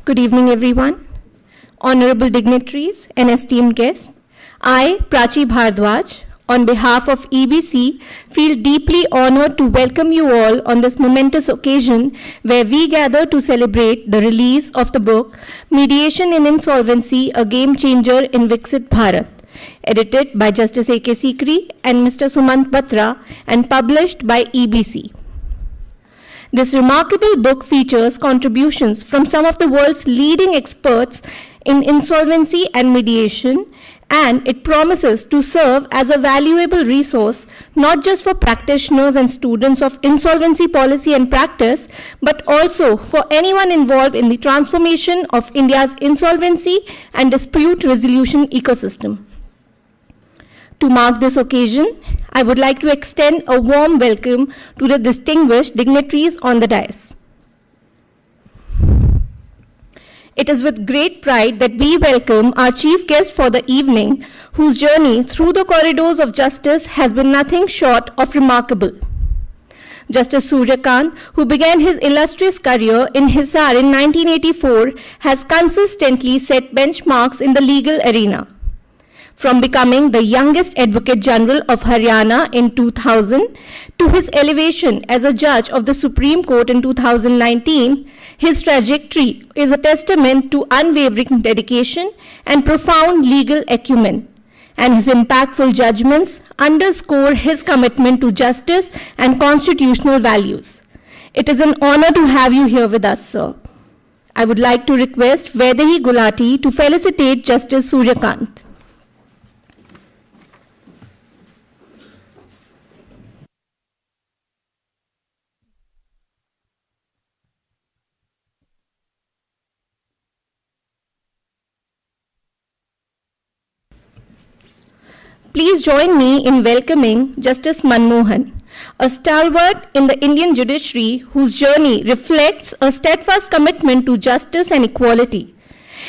Good evening, everyone. Honorable dignitaries and esteemed guests, I, Prachi Bhardwaj, on behalf of EBC, feel deeply honored to welcome you all on this momentous occasion where we gather to celebrate the release of the book Mediation in Insolvency, a Game Changer in Viksit Bharat, edited by Justice A.K. Sikri and Mr. Sumant Batra and published by EBC. This remarkable book features contributions from some of the world's leading experts in insolvency and mediation, and it promises to serve as a valuable resource not just for practitioners and students of insolvency policy and practice, but also for anyone involved in the transformation of India's insolvency and dispute resolution ecosystem. To mark this occasion, I would like to extend a warm welcome to the distinguished dignitaries on the dais. It is with great pride that we welcome our chief guest for the evening, whose journey through the corridors of justice has been nothing short of remarkable. Justice Surya Kant, who began his illustrious career in Hisar in 1984, has consistently set benchmarks in the legal arena. From becoming the youngest Advocate General of Haryana in 2000 to his elevation as a judge of the Supreme Court in 2019, his trajectory is a testament to unwavering dedication and profound legal acumen, and his impactful judgments underscore his commitment to justice and constitutional values. It is an honor to have you here with us, sir. I would like to request Vaidehi Gulati to felicitate Justice Surya Kant. Please join me in welcoming Justice Manmohan, a stalwart in the Indian judiciary whose journey reflects a steadfast commitment to justice and equality.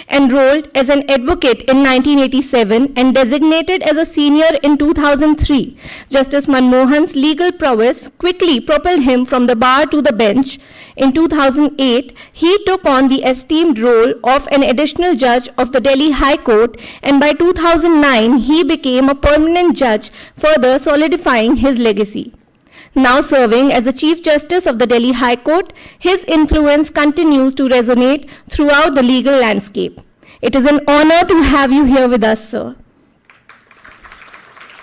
Enrolled as an advocate in 1987 and designated as a senior in 2003, Justice Manmohan's legal prowess quickly propelled him from the bar to the bench. In 2008, he took on the esteemed role of an additional judge of the Delhi High Court, and by 2009, he became a permanent judge, further solidifying his legacy. Now serving as the Chief Justice of the Delhi High Court, his influence continues to resonate throughout the legal landscape. It is an honor to have you here with us, sir.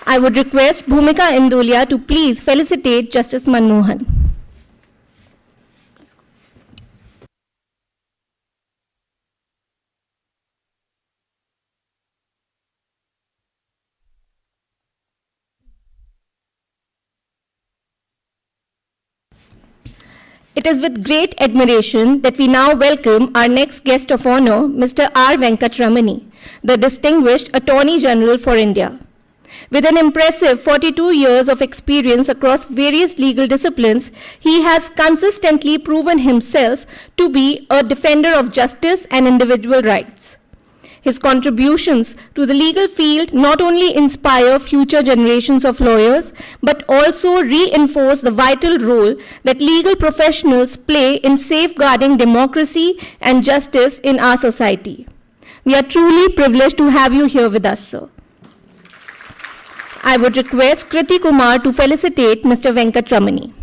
I would request Bhumika Indulia to please felicitate Justice Manmohan. It is with great admiration that we now welcome our next guest of honor, Mr. R Venkatramani, the Distinguished Attorney General for India. With an impressive 42 years of experience across various legal disciplines, he has consistently proven himself to be a defender of justice and individual rights. His contributions to the legal field not only inspire future generations of lawyers, but also reinforce the vital role that legal professionals play in safeguarding democracy and justice in our society. We are truly privileged to have you here with us, sir. I would request Kriti Kumar to felicitate Mr. Venkatramani.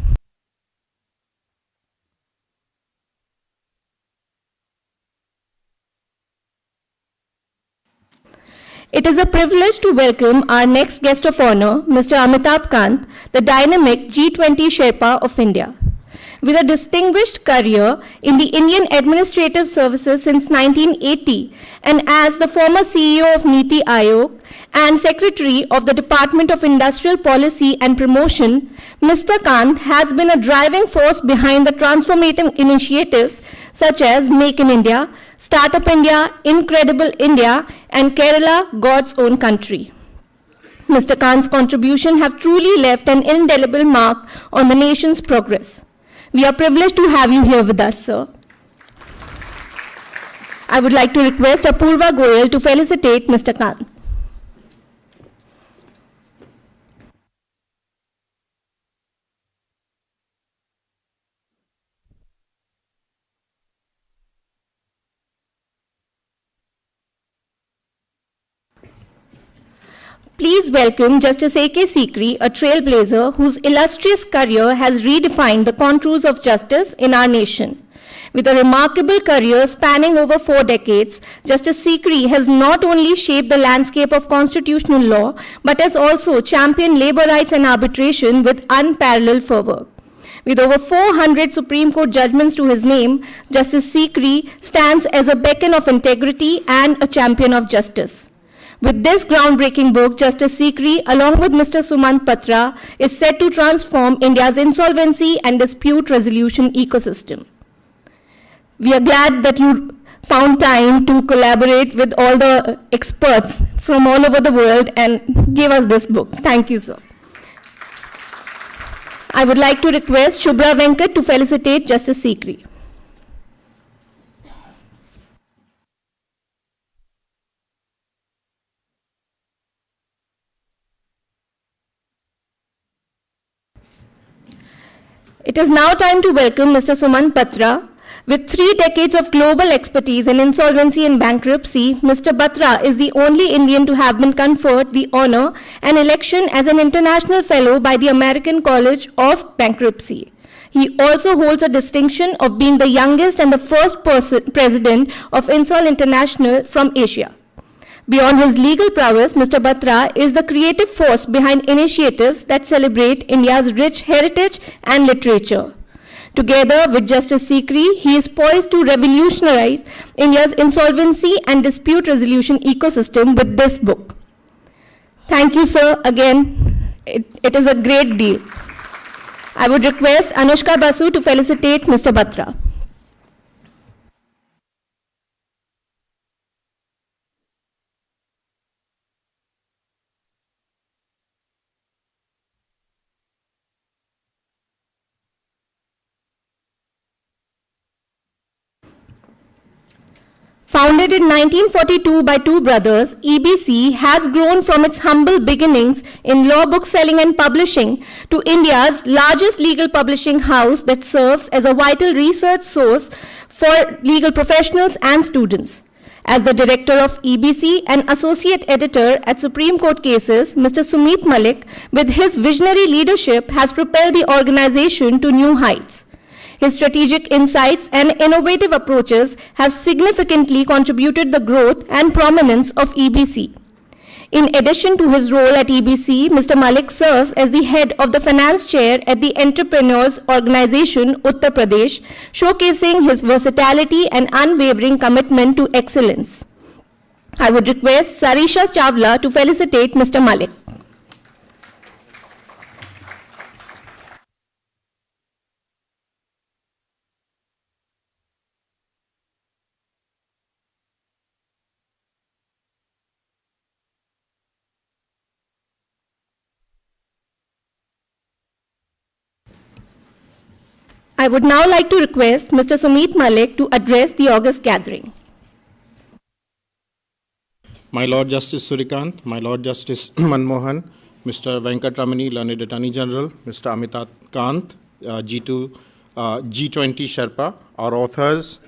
It is a privilege to welcome our next guest of honor, Mr. Amitabh Kant, the dynamic G20 Sherpa of India. With a distinguished career in the Indian Administrative Services since 1980 and as the former CEO of Niti Aayog and Secretary of the Department of Industrial Policy and Promotion, Mr. Kant has been a driving force behind the transformative initiatives such as Make in India, Startup India, Incredible India, and Kerala, God's Own Country. Mr. Kant's contribution have truly left an indelible mark on the nation's progress. We are privileged to have you here with us, sir. I would like to request Apurva Goyal to felicitate Mr. Kant. please welcome Justice A.K. Sikri, a trailblazer whose illustrious career has redefined the contours of justice in our nation. With a remarkable career spanning over 4 decades, Justice Sikri has not only shaped the landscape of constitutional law, but has also championed labor rights and arbitration with unparalleled fervor. With over 400 Supreme Court judgments to his name, Justice Sikri stands as a beacon of integrity and a champion of justice. With this groundbreaking book, Justice Sikri, along with Mr. Sumant Batra, is set to transform India's insolvency and dispute resolution ecosystem. We are glad that you found time to collaborate with all the experts from all over the world and give us this book. Thank you, sir. I would like to request Shubhra Venkat to felicitate Justice Sikri. It is now time to welcome Mr. Sumant Batra. With 3 decades of global expertise in insolvency and bankruptcy, Mr. Batra is the only Indian to have been conferred the honor and election as an international fellow by the American College of Bankruptcy. He also holds a distinction of being the youngest and the first president of Insol International from Asia. Beyond his legal prowess, Mr. Batra is the creative force behind initiatives that celebrate India's rich heritage and literature. Together with Justice Sikri, he is poised to revolutionize India's insolvency and dispute resolution ecosystem with this book. Thank you, sir. Again, it is a great deal. I would request Anushka Basu to felicitate Mr. Batra. Founded in 1942 by 2 brothers, EBC has grown from its humble beginnings in law book selling and publishing to India's largest legal publishing house that serves as a vital research source for legal professionals and students. As the director of EBC and associate editor at Supreme Court cases, Mr. Sumit Malik, with his visionary leadership, has propelled the organization to new heights. His strategic insights and innovative approaches have significantly contributed the growth and prominence of EBC. In addition to his role at EBC, Mr. Malik serves as the head of the finance chair at the Entrepreneurs Organization, Uttar Pradesh, showcasing his versatility and unwavering commitment to excellence. I would request Sarisha Chawla to felicitate Mr. Malik. I would now like to request Mr. Sumit Malik to address the august gathering. My Lord Justice Surya Kant, My Lord Justice Manmohan, Mr. Venkatramani, Learned Attorney General, Mr. Amitabh Kant, G20 Sherpa, our authors,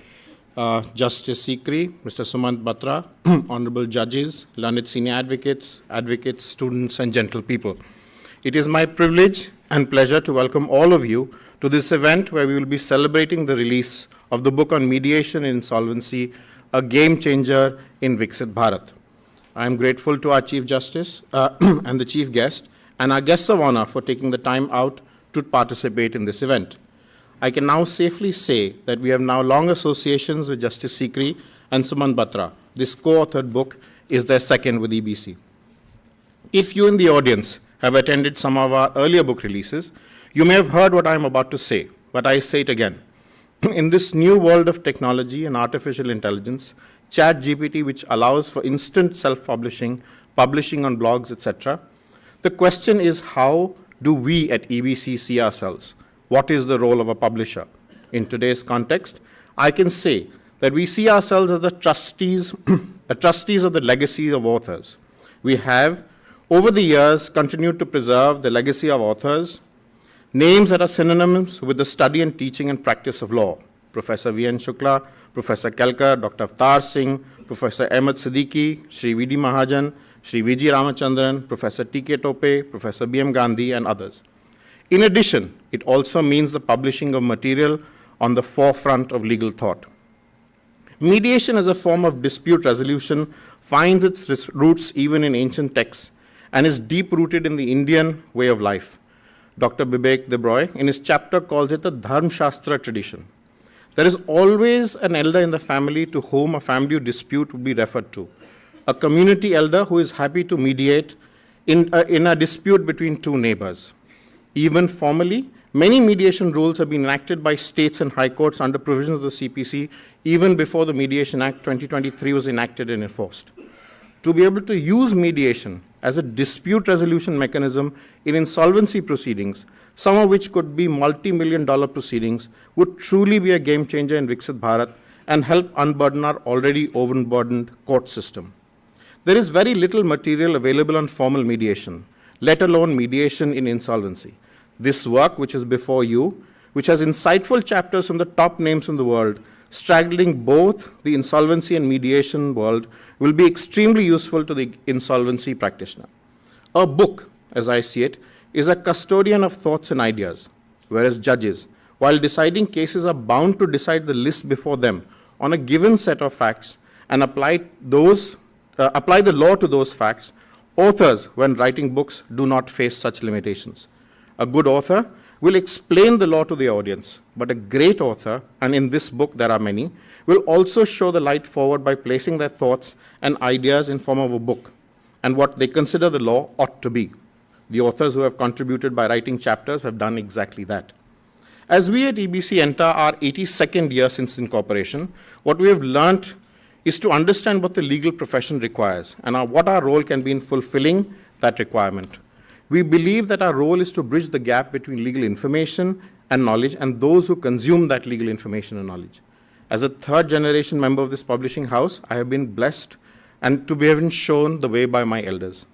Justice Sikri, Mr. Sumant Batra, Honorable Judges, Learned Senior Advocates, students, and gentle people. It is my privilege and pleasure to welcome all of you to this event where we will be celebrating the release of the book on mediation in insolvency, a game changer in Viksit Bharat. I am grateful to our Chief Justice and the Chief Guest and our guests of honor for taking the time out to participate in this event. I can now safely say that we have now long associations with Justice Sikri and Sumant Batra. This co-authored book is their second with EBC. If you in the audience have attended some of our earlier book releases, you may have heard what I am about to say, but I say it again. In this new world of technology and artificial intelligence, ChatGPT, which allows for instant self-publishing, publishing on blogs, etc., the question is, how do we at EBC see ourselves? What is the role of a publisher? In today's context, I can say that we see ourselves as the trustees of the legacy of authors. We have, over the years, continued to preserve the legacy of authors, names that are synonymous with the study and teaching and practice of law. Professor V.N. Shukla, Professor Kelkar, Dr. Avtar Singh, Professor Ahmed Siddiqui, Sri V.D. Mahajan, Shri V.G. Ramachandran, Professor T.K. Tope, Professor B.M. Gandhi, and others. In addition, it also means the publishing of material on the forefront of legal thought. Mediation as a form of dispute resolution finds its roots even in ancient texts and is deep-rooted in the Indian way of life. Dr. Bibek Debroy, in his chapter, calls it the Dharma Shastra tradition. There is always an elder in the family to whom a family dispute would be referred to, a community elder who is happy to mediate in a dispute between two neighbors. Even formally, many mediation rules have been enacted by states and high courts under provisions of the CPC even before the Mediation Act 2023 was enacted and enforced. To be able to use mediation as a dispute resolution mechanism in insolvency proceedings, some of which could be multi-million-dollar proceedings, would truly be a game changer in Viksit Bharat and help unburden our already overburdened court system. There is very little material available on formal mediation, let alone mediation in insolvency. This work, which is before you, which has insightful chapters from the top names in the world, straddling both the insolvency and mediation world, will be extremely useful to the insolvency practitioner. A book, as I see it, is a custodian of thoughts and ideas, whereas judges, while deciding cases, are bound to decide the list before them on a given set of facts and apply the law to those facts. Authors, when writing books, do not face such limitations. A good author will explain the law to the audience, but a great author, and in this book there are many, will also show the light forward by placing their thoughts and ideas in form of a book and what they consider the law ought to be. The authors who have contributed by writing chapters have done exactly that. As we at EBC enter our 82nd year since incorporation, what we have learnt is to understand what the legal profession requires and what our role can be in fulfilling that requirement. We believe that our role is to bridge the gap between legal information and knowledge and those who consume that legal information and knowledge. As a third-generation member of this publishing house, I have been blessed and to be even shown the way by my elders.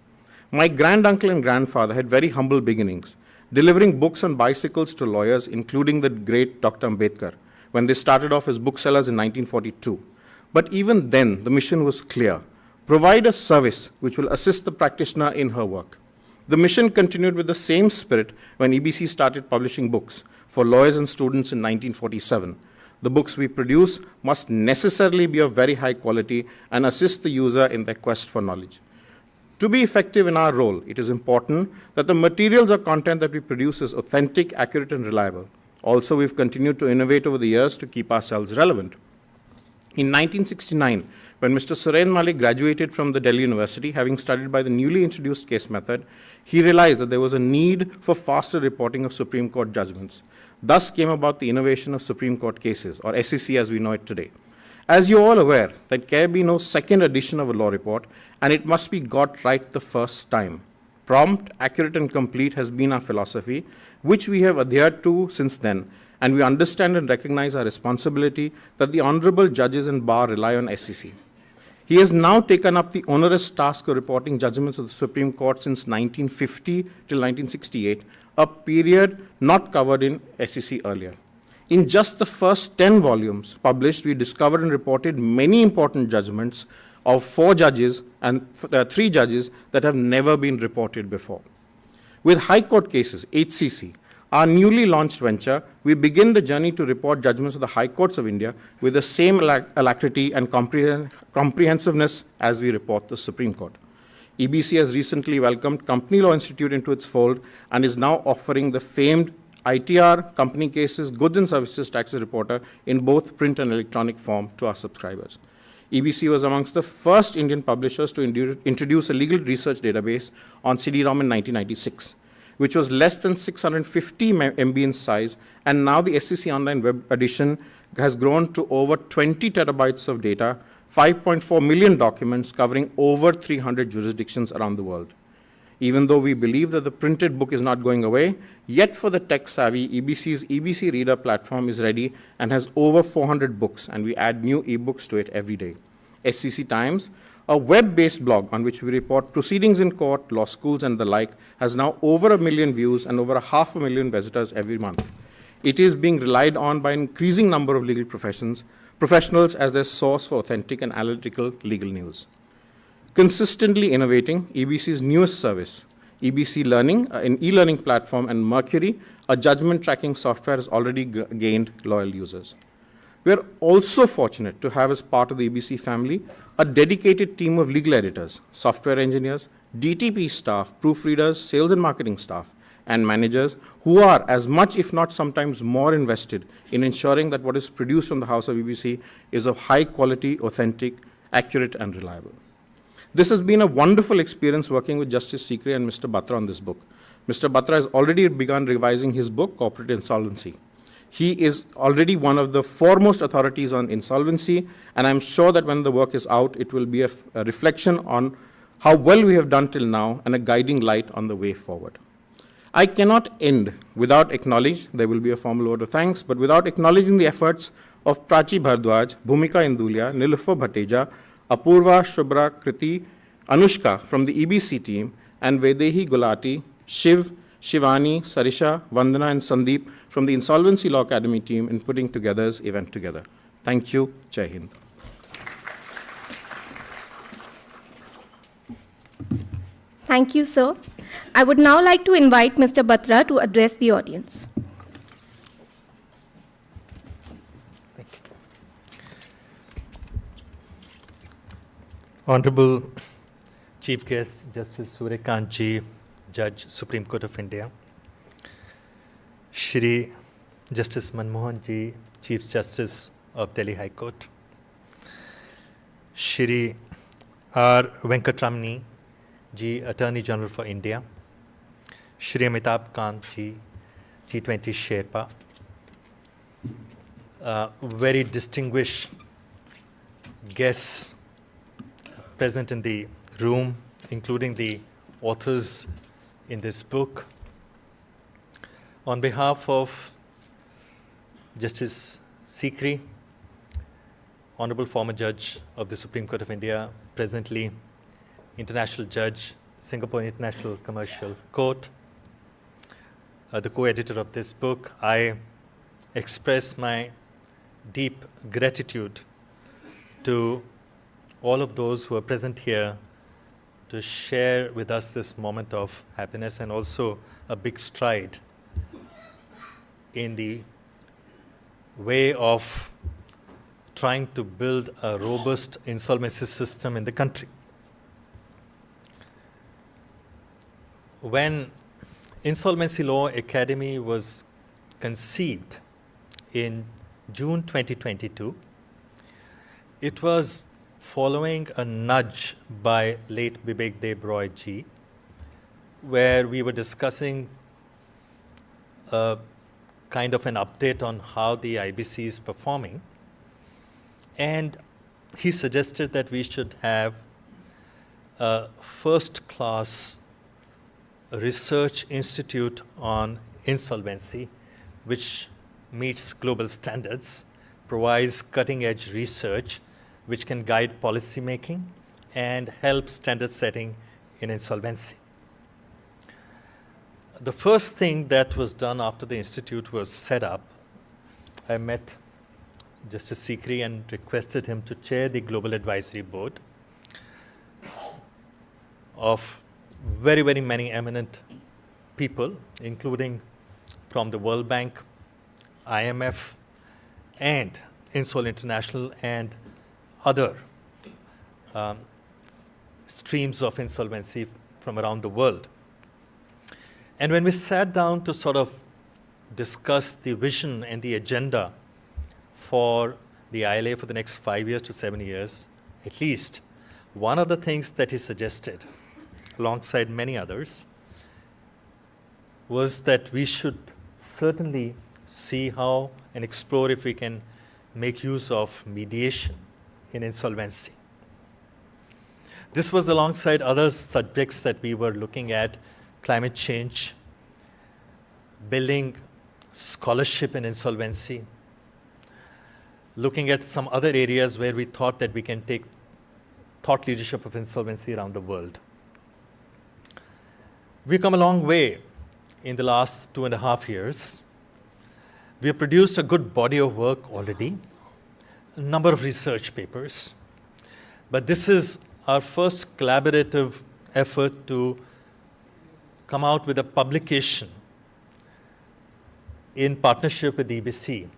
My granduncle and grandfather had very humble beginnings, delivering books on bicycles to lawyers, including the great Dr. Ambedkar, when they started off as booksellers in 1942. But even then, the mission was clear: provide a service which will assist the practitioner in her work. The mission continued with the same spirit when EBC started publishing books for lawyers and students in 1947. The books we produce must necessarily be of very high quality and assist the user in their quest for knowledge. To be effective in our role, it is important that the materials or content that we produce is authentic, accurate, and reliable. Also, we've continued to innovate over the years to keep ourselves relevant. In 1969, when Mr. Suren Malik graduated from the Delhi University, having studied by the newly introduced case method, he realized that there was a need for faster reporting of Supreme Court judgments. Thus came about the innovation of Supreme Court cases, or SEC as we know it today. As you're all aware, there can be no second edition of a law report, and it must be got right the first time. Prompt, accurate, and complete has been our philosophy, which we have adhered to since then, and we understand and recognize our responsibility that the honorable judges and bar rely on SEC. He has now taken up the onerous task of reporting judgments of the Supreme Court since 1950 till 1968, a period not covered in SEC earlier. In just the first 10 volumes published, we discovered and reported many important judgments of 4 judges and 3 judges that have never been reported before. With High Court cases, HCC, our newly launched venture, we begin the journey to report judgments of the High Courts of India with the same alacrity and comprehensiveness as we report the Supreme Court. EBC has recently welcomed Company Law Institute into its fold and is now offering the famed ITR, company cases, goods and services taxes reporter in both print and electronic form to our subscribers. EBC was amongst the first Indian publishers to introduce a legal research database on CD-ROM in 1996, which was less than 650 MB in size, and now the SEC Online Web Edition has grown to over 20 terabytes of data, 5.4 million documents covering over 300 jurisdictions around the world. Even though we believe that the printed book is not going away, yet for the tech-savvy, EBC's EBC Reader platform is ready and has over 400 books, and we add new ebooks to it every day. SCC Times, a web-based blog on which we report proceedings in court, law schools, and the like, has now over 1 million views and over 500,000 visitors every month. It is being relied on by an increasing number of legal professionals as their source for authentic and analytical legal news. consistently innovating EBC's newest service, EBC Learning, an e-learning platform, and Mercury, a judgment tracking software, has already gained loyal users. We are also fortunate to have as part of the EBC family a dedicated team of legal editors, software engineers, DTP staff, proofreaders, sales and marketing staff, and managers who are as much, if not sometimes more, invested in ensuring that what is produced from the House of EBC is of high quality, authentic, accurate, and reliable. This has been a wonderful experience working with Justice Sikri and Mr. Batra on this book. Mr. Batra has already begun revising his book, Corporate Insolvency. He is already one of the foremost authorities on insolvency, and I'm sure that when the work is out, it will be a reflection on how well we have done till now and a guiding light on the way forward. I cannot end without acknowledging, there will be a formal vote of thanks, but without acknowledging the efforts of Prachi Bhardwaj, Bhumika Indulia, Nilufar Bhateja, Apurva, Shubhra, Kriti, Anushka from the EBC team, and Vedehi Gulati, Shiv, Shivani, Sarisha, Vandana, and Sandeep from the Insolvency Law Academy team in putting together this event together. Thank you. Jai Hind. Thank you, sir. I would now like to invite Mr. Batra to address the audience. Thank you. Honorable Chief Guest, Justice Surya Kant ji, Judge, Supreme Court of India. Shri Justice Manmohan ji, Chief Justice of Delhi High Court. Shri R Venkatramani ji, Attorney General for India. Shri Amitabh Kant ji, G20 Sherpa. Very distinguished guests present in the room, including the authors in this book. On behalf of Justice Sikri, Honorable former Judge of the Supreme Court of India, presently International Judge, Singapore International Commercial Court, the co-editor of this book, I express my deep gratitude to all of those who are present here to share with us this moment of happiness and also a big stride in the way of trying to build a robust insolvency system in the country. When Insolvency Law Academy was conceived in June 2022, it was following a nudge by late Vivek Deb Roy ji, where we were discussing a kind of an update on how the IBC is performing. And he suggested that we should have a first-class research institute on insolvency, which meets global standards, provides cutting-edge research, which can guide policy making and help standard setting in insolvency. The first thing that was done after the institute was set up, I met Justice Sikri and requested him to chair the Global Advisory Board of very, very many eminent people, including from the World Bank, IMF, and Insol International, and other streams of insolvency from around the world. And when we sat down to sort of discuss the vision and the agenda for the ILA for the next 5 years to 7 years, at least, one of the things that he suggested, alongside many others, was that we should certainly see how and explore if we can make use of mediation in insolvency. This was alongside other subjects that we were looking at: climate change, building scholarship in insolvency, looking at some other areas where we thought that we can take thought leadership of insolvency around the world. We've come a long way in the last 2.5 years. We have produced a good body of work already, a number of research papers, but this is our first collaborative effort to come out with a publication in partnership with EBC,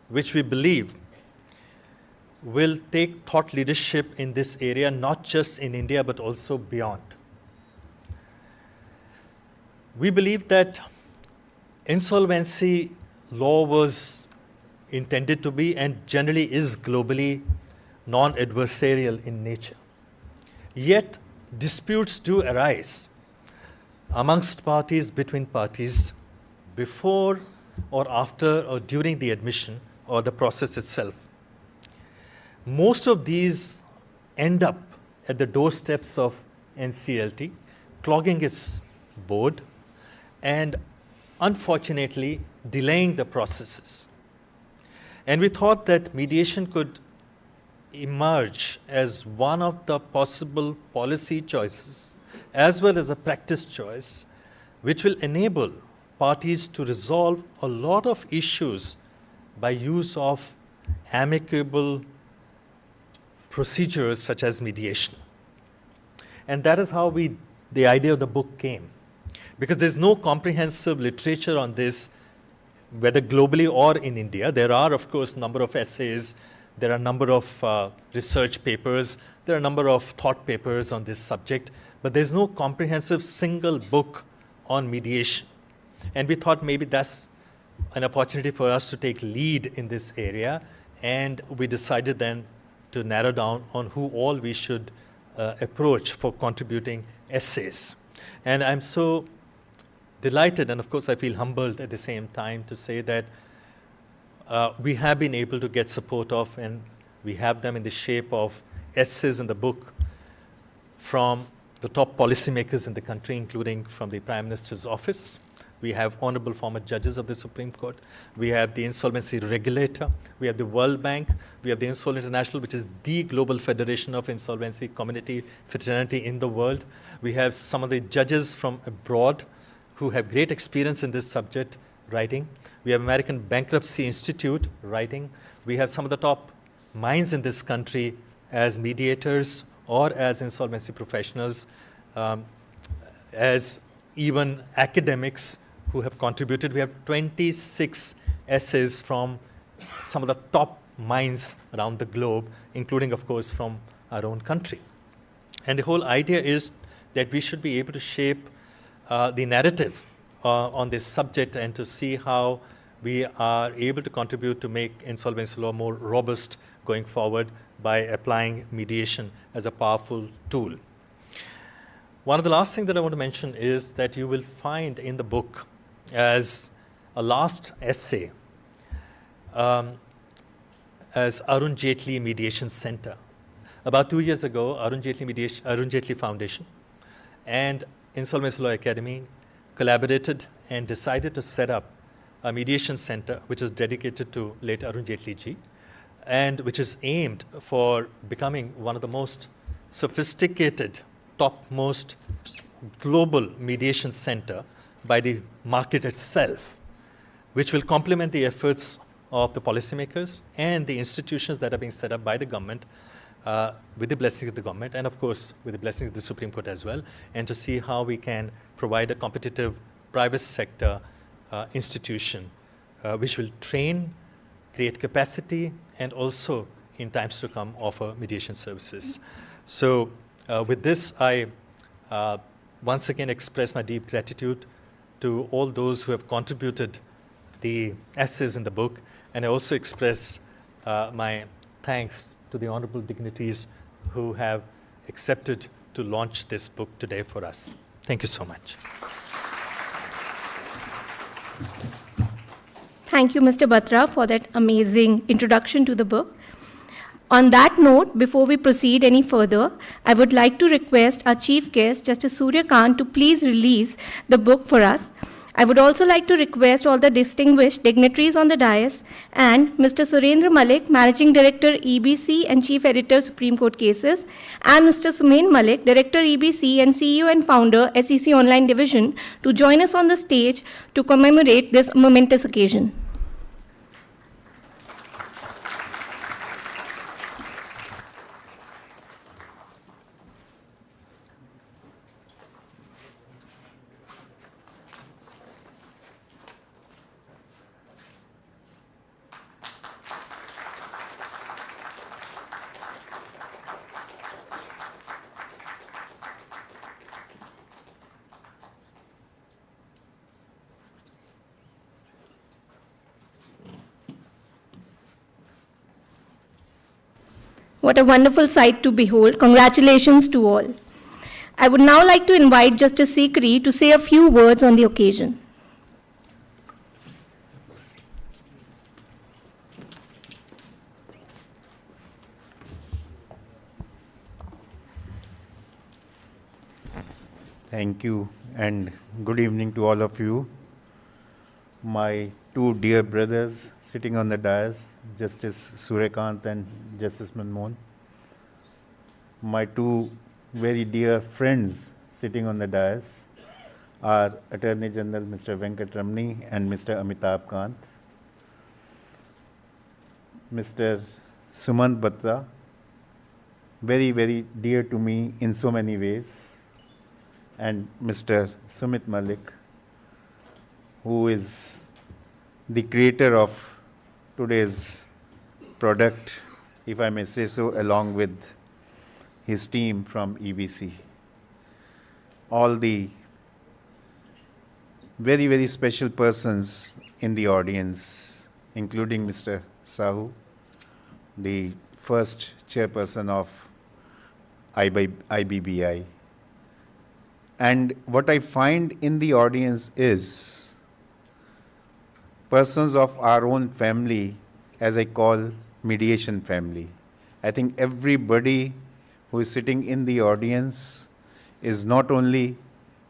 which we believe will take thought leadership in this area, not just in India, but also beyond. We believe that insolvency law was intended to be and generally is globally non-adversarial in nature. Yet, disputes do arise amongst parties, between parties, before or after or during the admission or the process itself. Most of these end up at the doorsteps of NCLT, clogging its board and unfortunately delaying the processes. And we thought that mediation could emerge as one of the possible policy choices as well as a practice choice which will enable parties to resolve a lot of issues by use of amicable procedures such as mediation. And that is how the idea of the book came. Because there's no comprehensive literature on this, whether globally or in India. There are, of course, a number of essays, there are a number of research papers, there are a number of thought papers on this subject, but there's no comprehensive single book on mediation. And we thought maybe that's an opportunity for us to take lead in this area, and we decided then to narrow down on who all we should approach for contributing essays. And I'm so delighted, and of course I feel humbled at the same time to say that we have been able to get support of, and we have them in the shape of essays in the book from the top policymakers in the country, including from the Prime Minister's office. We have honorable former judges of the Supreme Court. We have the insolvency regulator. We have the World Bank. We have the Insol International, which is the global federation of insolvency community fraternity in the world. We have some of the judges from abroad who have great experience in this subject writing. We have American Bankruptcy Institute writing. We have some of the top minds in this country as mediators or as insolvency professionals, as even academics who have contributed. We have 26 essays from some of the top minds around the globe, including, of course, from our own country. And the whole idea is that we should be able to shape the narrative on this subject and to see how we are able to contribute to make insolvency law more robust going forward by applying mediation as a powerful tool. One of the last things that I want to mention is that you will find in the book as a last essay as Arun Jaitley Mediation Center. About 2 years ago, Arun Jaitley Foundation and Insolvency Law Academy collaborated and decided to set up a mediation center which is dedicated to late Arun Jaitley ji, and which is aimed for becoming one of the most sophisticated, topmost global mediation center by the market itself, which will complement the efforts of the policymakers and the institutions that are being set up by the government with the blessing of the government and, of course, with the blessing of the Supreme Court as well, and to see how we can provide a competitive private sector institution which will train, create capacity, and also, in times to come, offer mediation services. So with this, I once again express my deep gratitude to all those who have contributed the essays in the book, and I also express my thanks to the honorable dignitaries who have accepted to launch this book today for us. Thank you so much. Thank you, Mr. Batra, for that amazing introduction to the book. On that note, before we proceed any further, I would like to request our chief guest, Justice Surya Kant, to please release the book for us. I would also like to request all the distinguished dignitaries on the dais and Mr. Surendra Malik, Managing Director, EBC and Chief Editor, Supreme Court Cases, and Mr. Sumant Malik, Director, EBC and CEO and Founder, SEC Online Division, to join us on the stage to commemorate this momentous occasion. What a wonderful sight to behold. Congratulations to all. I would now like to invite Justice Sikri to say a few words on the occasion. Thank you and good evening to all of you. My two dear brothers sitting on the dais, Justice Surya Kant and Justice Manmohan. My two very dear friends sitting on the dais are Attorney General Mr Venkatramani and Mr Amitabh Kant. Mr Sumant Batra, very, very dear to me in so many ways. And Mr. Sumit Malik, who is the creator of today's product, if I may say so, along with his team from EBC. All the very, very special persons in the audience, including Mr. Sahu, the first chairperson of IBBI. And what I find in the audience is persons of our own family, as I call mediation family. I think everybody who is sitting in the audience is not only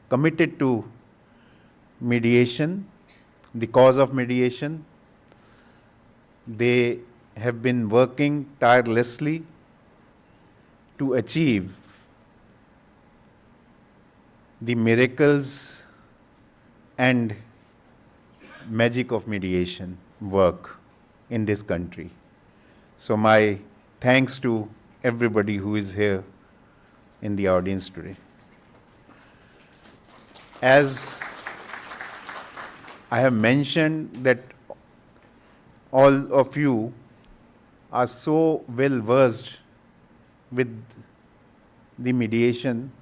committed to mediation, the cause of mediation, they have been working tirelessly to achieve the miracles and magic of mediation work in this country. So my thanks to everybody who is here in the audience today. As I have mentioned that all of you are so well versed with the mediation,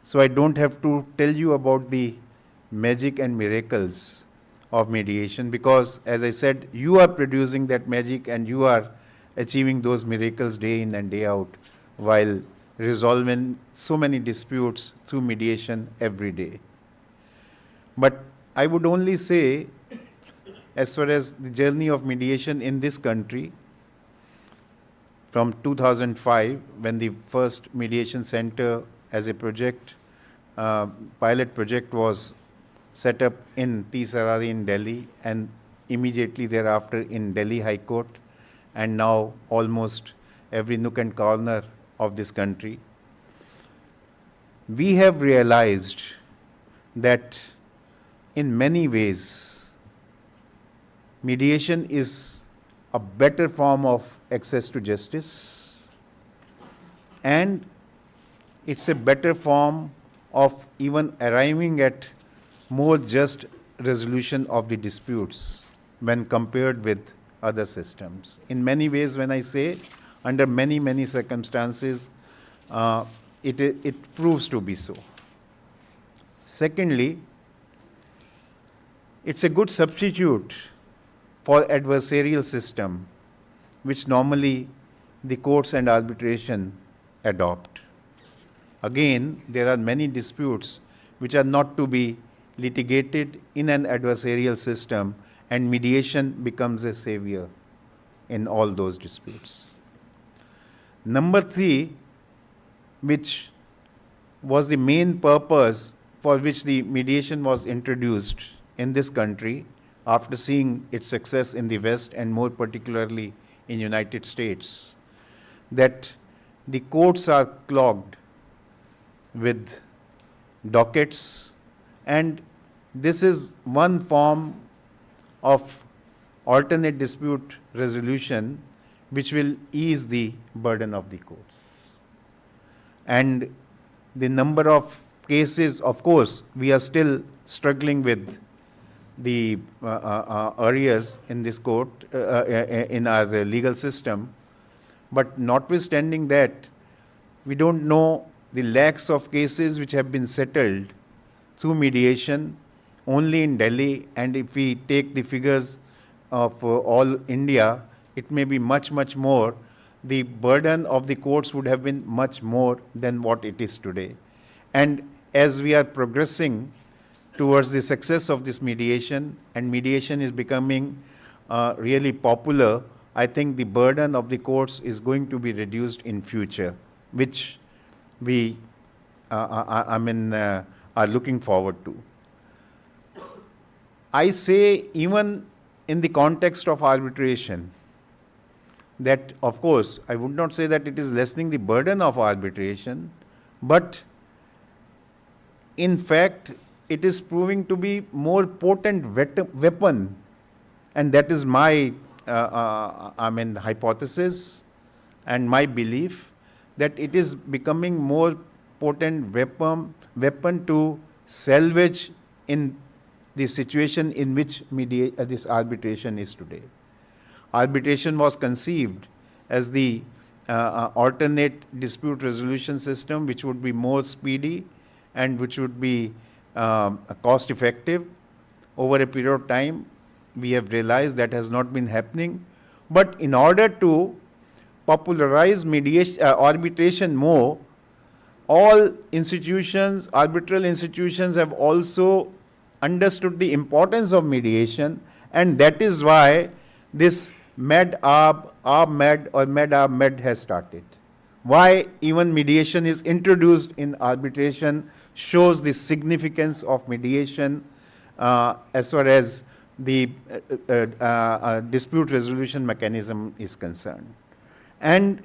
so I don't have to tell you about the magic and miracles of mediation, because as I said, you are producing that magic and you are achieving those miracles day in and day out while resolving so many disputes through mediation every day. But I would only say, as far as the journey of mediation in this country, from 2005, when the first mediation center as a project, pilot project was set up in Tisarari in Delhi, and immediately thereafter in Delhi High Court, and now almost every nook and corner of this country. We have realized that in many ways, mediation is a better form of access to justice, and it's a better form of even arriving at more just resolution of the disputes when compared with other systems. In many ways, when I say under many, many circumstances, it proves to be so. Secondly, it's a good substitute for adversarial system, which normally the courts and arbitration adopt. Again, there are many disputes which are not to be litigated in an adversarial system, and mediation becomes a savior in all those disputes. Number 3, which was the main purpose for which the mediation was introduced in this country, after seeing its success in the West and more particularly in United States, that the courts are clogged with dockets, and this is one form of alternate dispute resolution which will ease the burden of the courts. And the number of cases, of course, we are still struggling with the areas in this court, in our legal system, but notwithstanding that, we don't know the lakhs of cases which have been settled through mediation only in Delhi, and if we take the figures of all India, it may be much, much more, the burden of the courts would have been much more than what it is today. And as we are progressing towards the success of this mediation, and mediation is becoming really popular, I think the burden of the courts is going to be reduced in future, which we are looking forward to. I say, even in the context of arbitration, that of course I would not say that it is lessening the burden of arbitration, but in fact it is proving to be more potent weapon, and that is my hypothesis and my belief, that it is becoming more potent weapon to salvage in the situation in which this arbitration is today. Arbitration was conceived as the alternate dispute resolution system, which would be more speedy and which would be cost effective. Over a period of time, we have realized that has not been happening. But in order to popularize arbitration more, all institutions, arbitral institutions, have also understood the importance of mediation, and that is why this Med has started. Why even mediation is introduced in arbitration shows the significance of mediation as far as the dispute resolution mechanism is concerned. And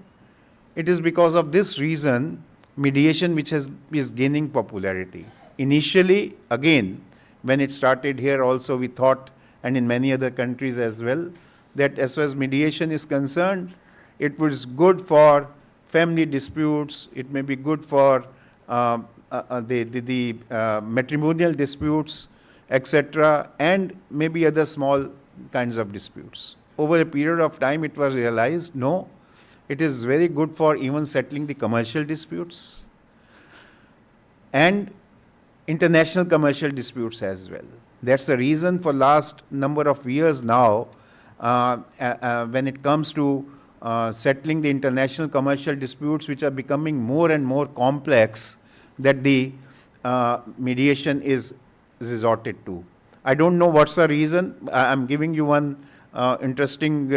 it is because of this reason mediation which is gaining popularity. Initially, again, when it started here also, we thought, and in many other countries as well, that as far as mediation is concerned, it was good for family disputes, it may be good for the matrimonial disputes, etc., and maybe other small kinds of disputes. Over a period of time, it was realized, no, it is very good for even settling the commercial disputes and international commercial disputes as well. That's the reason for last number of years now, when it comes to settling the international commercial disputes, which are becoming more and more complex, that the mediation is resorted to. I don't know what's the reason. I'm giving you one interesting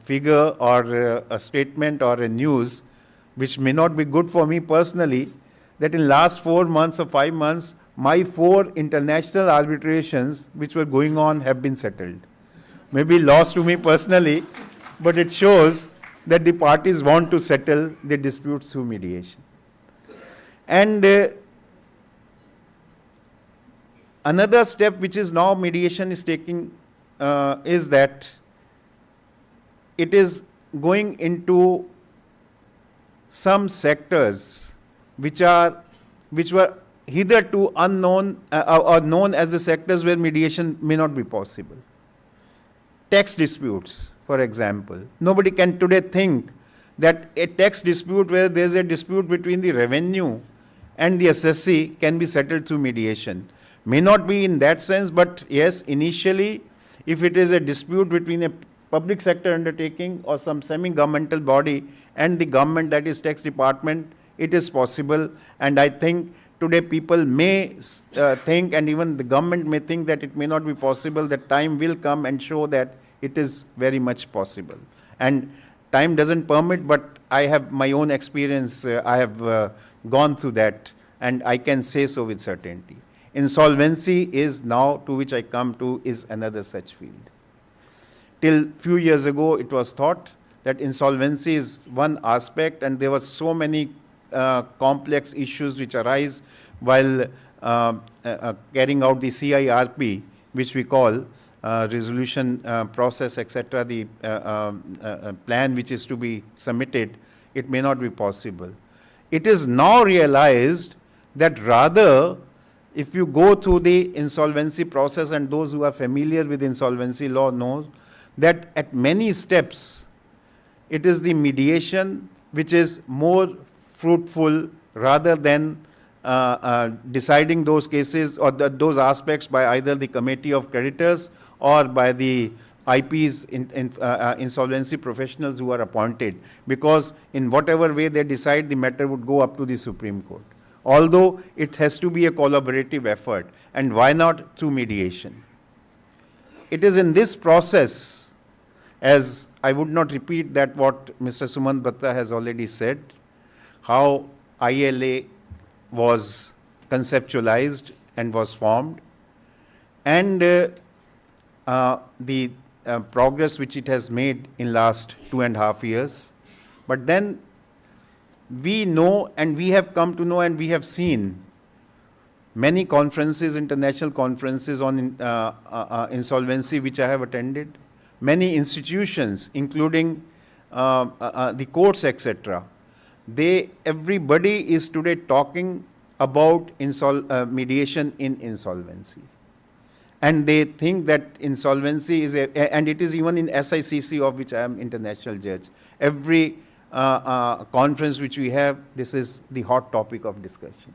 figure or a statement or a news, which may not be good for me personally, that in last 4 months or 5 months, my 4 international arbitrations which were going on have been settled. Maybe lost to me personally, but it shows that the parties want to settle the disputes through mediation. And another step which is now mediation is taking is that it is going into some sectors which were hitherto unknown or known as the sectors where mediation may not be possible. Tax disputes, for example. Nobody can today think that a tax dispute where there is a dispute between the revenue and the assessee can be settled through mediation. May not be in that sense, but yes, initially, if it is a dispute between a public sector undertaking or some semi-governmental body and the government, that is tax department, it is possible. And I think today people may think, and even the government may think, that it may not be possible. That time will come and show that it is very much possible. And time doesn't permit, but I have my own experience. I have gone through that, and I can say so with certainty. Insolvency is now, to which I come to, is another such field. Till few years ago, it was thought that insolvency is one aspect, and there were so many complex issues which arise while carrying out the CIRP, which we call resolution process, etc., the plan which is to be submitted. It may not be possible. It is now realized that rather, if you go through the insolvency process, and those who are familiar with insolvency law know that at many steps, it is the mediation which is more fruitful rather than deciding those cases or those aspects by either the committee of creditors or by the IPs, insolvency professionals who are appointed, because in whatever way they decide, the matter would go up to the Supreme Court. Although it has to be a collaborative effort, and why not through mediation? It is in this process, as I would not repeat that what Mr. Sumant Batra has already said, how ILA was conceptualized and was formed, and the progress which it has made in last 2.5 years. But then we know, and we have come to know, and we have seen many conferences, international conferences on insolvency which I have attended, many institutions including the courts, etc. Everybody is today talking about mediation in insolvency. And they think that insolvency is and it is even in SICC, of which I am international judge. Every conference which we have, this is the hot topic of discussion.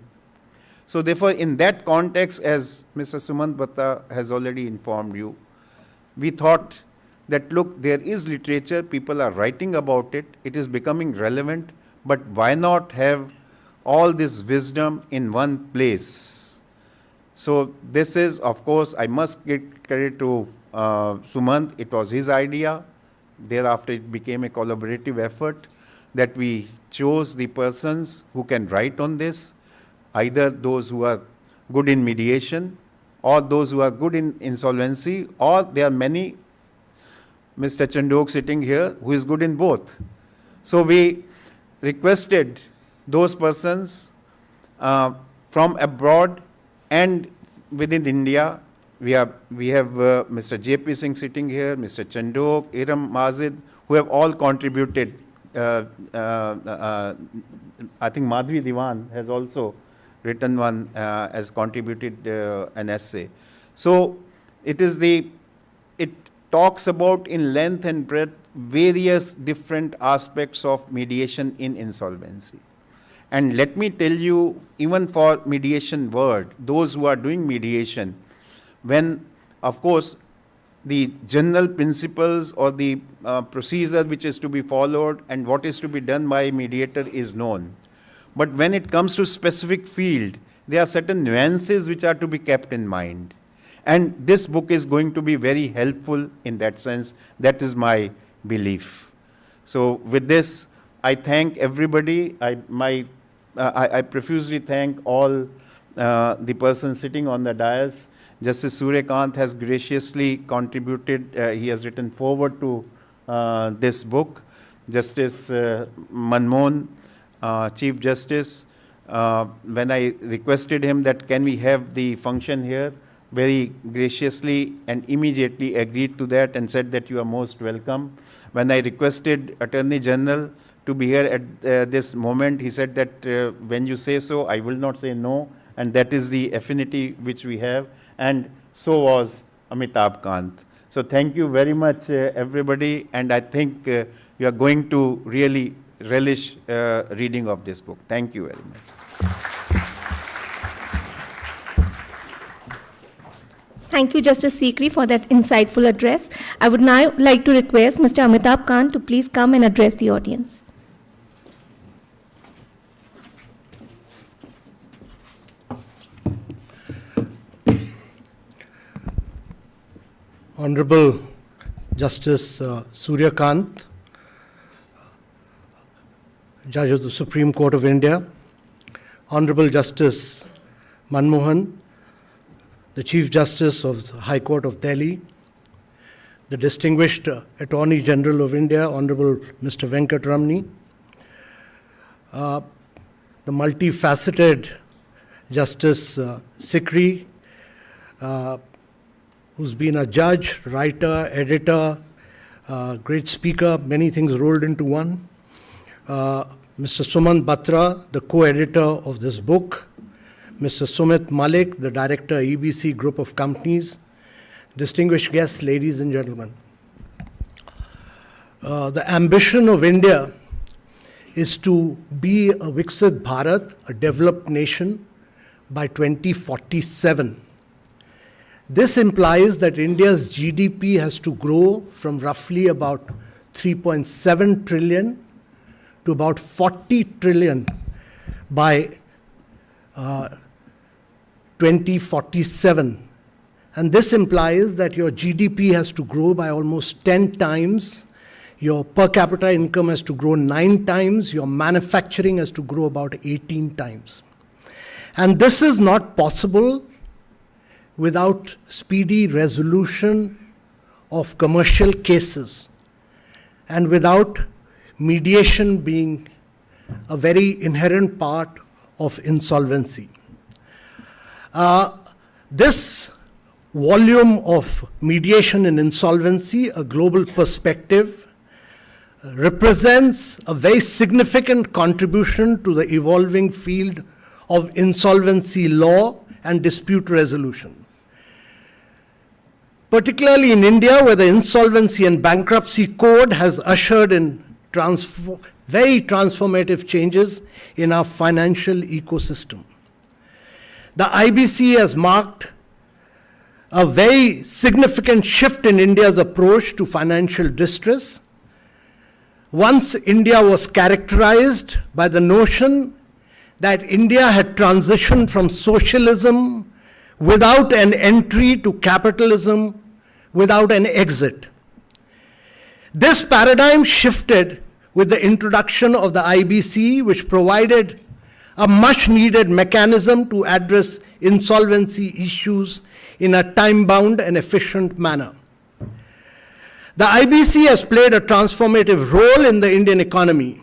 So therefore, in that context, as Mr. Sumant Batra has already informed you, we thought that, look, there is literature, people are writing about it, it is becoming relevant, but why not have all this wisdom in one place? So this is, of course, I must give credit to Sumant. It was his idea. Thereafter, it became a collaborative effort that we chose the persons who can write on this, either those who are good in mediation or those who are good in insolvency, or there are many, Mr. Chandok sitting here, who is good in both. So we requested those persons from abroad and within India. We have Mr. JP Singh sitting here, Mr. Chandok, Iram Mazid, who have all contributed. I think Madhvi Diwan has also written one, has contributed an essay. So it talks about in length and breadth various different aspects of mediation in insolvency. And let me tell you, even for mediation word, those who are doing mediation, when, of course, the general principles or the procedure which is to be followed and what is to be done by a mediator is known. But when it comes to specific field, there are certain nuances which are to be kept in mind. And this book is going to be very helpful in that sense. That is my belief. So with this, I thank everybody. I profusely thank all the persons sitting on the dais. Justice Surya Kant has graciously contributed. He has written forward to this book. Justice Manmohan, Chief Justice, when I requested him that can we have the function here, very graciously and immediately agreed to that and said that you are most welcome. When I requested Attorney General to be here at this moment, he said that when you say so, I will not say no, and that is the affinity which we have, and so was Amitabh Kant. So thank you very much, everybody, and I think you are going to really relish reading of this book. Thank you very much. Thank you, Justice Sikri, for that insightful address. I would now like to request Mr. Amitabh Kant to please come and address the audience. Honorable Justice Surya Kant, Judge of the Supreme Court of India, Honorable Justice Manmohan, the Chief Justice of the High Court of Delhi, the distinguished Attorney General of India, Honorable Mr. Venkatramani, the multifaceted Justice Sikri, who's been a judge, writer, editor, great speaker, many things rolled into one. Mr. Sumant Batra, the co-editor of this book. Mr. Sumit Malik, the director, EBC Group of Companies. Distinguished guests, ladies and gentlemen. The ambition of India is to be a Viksit Bharat, a developed nation, by 2047. This implies that India's GDP has to grow from roughly about 3.7 trillion to about 40 trillion by 2047. And this implies that your GDP has to grow by almost 10 times, your per capita income has to grow 9 times, your manufacturing has to grow about 18 times. And this is not possible without speedy resolution of commercial cases and without mediation being a very inherent part of insolvency. This volume of mediation in insolvency, a global perspective, represents a very significant contribution to the evolving field of insolvency law and dispute resolution. Particularly in India, where the Insolvency and Bankruptcy Code has ushered in very transformative changes in our financial ecosystem. The IBC has marked a very significant shift in India's approach to financial distress. Once India was characterized by the notion that India had transitioned from socialism without an entry to capitalism, without an exit. This paradigm shifted with the introduction of the IBC, which provided a much-needed mechanism to address insolvency issues in a time-bound and efficient manner. The IBC has played a transformative role in the Indian economy.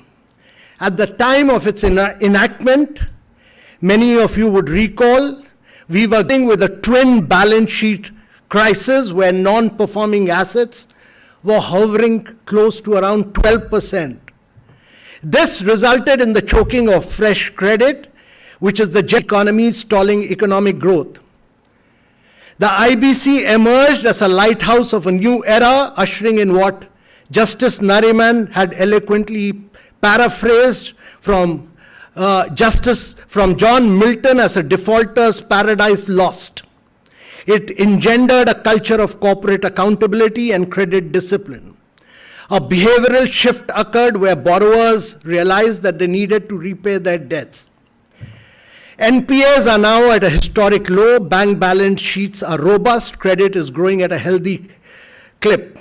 At the time of its enactment, many of you would recall, we were dealing with a twin balance sheet crisis where non-performing assets were hovering close to around 12%. This resulted in the choking of fresh credit, which is the economy stalling economic growth. The IBC emerged as a lighthouse of a new era, ushering in what Justice Nariman had eloquently paraphrased from John Milton as a defaulter's paradise lost. It engendered a culture of corporate accountability and credit discipline. A behavioral shift occurred where borrowers realized that they needed to repay their debts. NPAs are now at a historic low, bank balance sheets are robust, credit is growing at a healthy clip.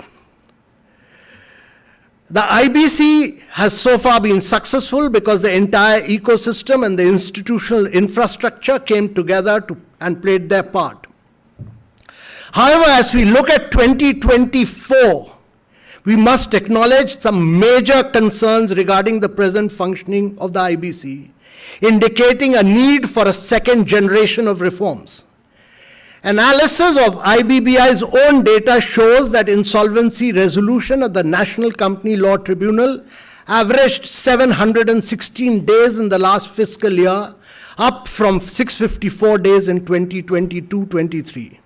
The IBC has so far been successful because the entire ecosystem and the institutional infrastructure came together and played their part. However, as we look at 2024, we must acknowledge some major concerns regarding the present functioning of the IBC, indicating a need for a second generation of reforms. Analysis of IBBI's own data shows that insolvency resolution at the National Company Law Tribunal averaged 716 days in the last fiscal year, up from 654 days in 2022-23.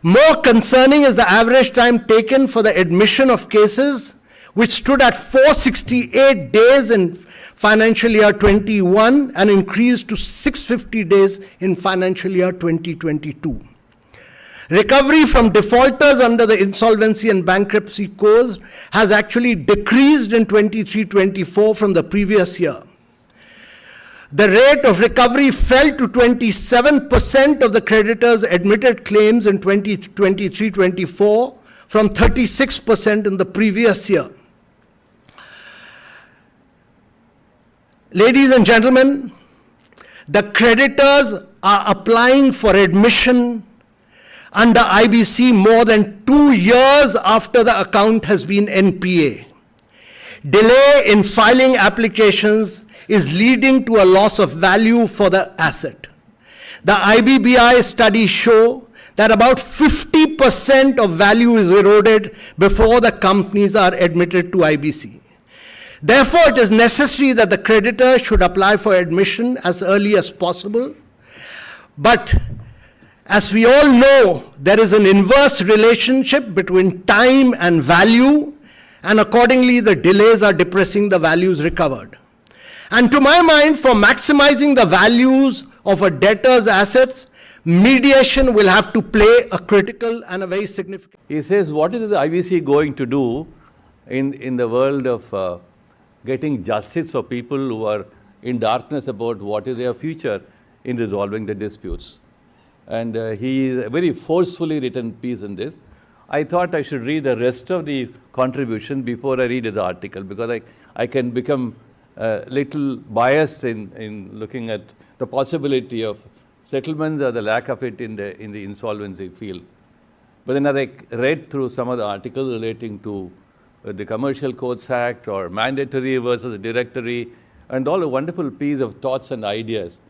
More concerning is the average time taken for the admission of cases, which stood at 468 days in financial year 21 and increased to 650 days in financial year 2022. Recovery from defaulters under the Insolvency and Bankruptcy Code has actually decreased in 23-24 from the previous year. The rate of recovery fell to 27% of the creditors' admitted claims in 2023-24 from 36% in the previous year. Ladies and gentlemen, the creditors are applying for admission under IBC more than 2 years after the account has been NPA. Delay in filing applications is leading to a loss of value for the asset. The IBBI studies show that about 50% of value is eroded before the companies are admitted to IBC. Therefore, it is necessary that the creditor should apply for admission as early as possible. But as we all know, there is an inverse relationship between time and value, and accordingly, the delays are depressing the values recovered. And to my mind, for maximizing the values of a debtor's assets, mediation will have to play a critical and a very significant. He says, what is the IBC going to do in the world of getting justice for people who are in darkness about what is their future in resolving the disputes? And he is a very forcefully written piece in this. I thought I should read the rest of the contribution before I read his article, because I can become a little biased in looking at the possibility of settlements or the lack of it in the insolvency field. But then as I read through some of the articles relating to the Commercial Courts Act or mandatory versus directory, and all a wonderful piece of thoughts and ideas,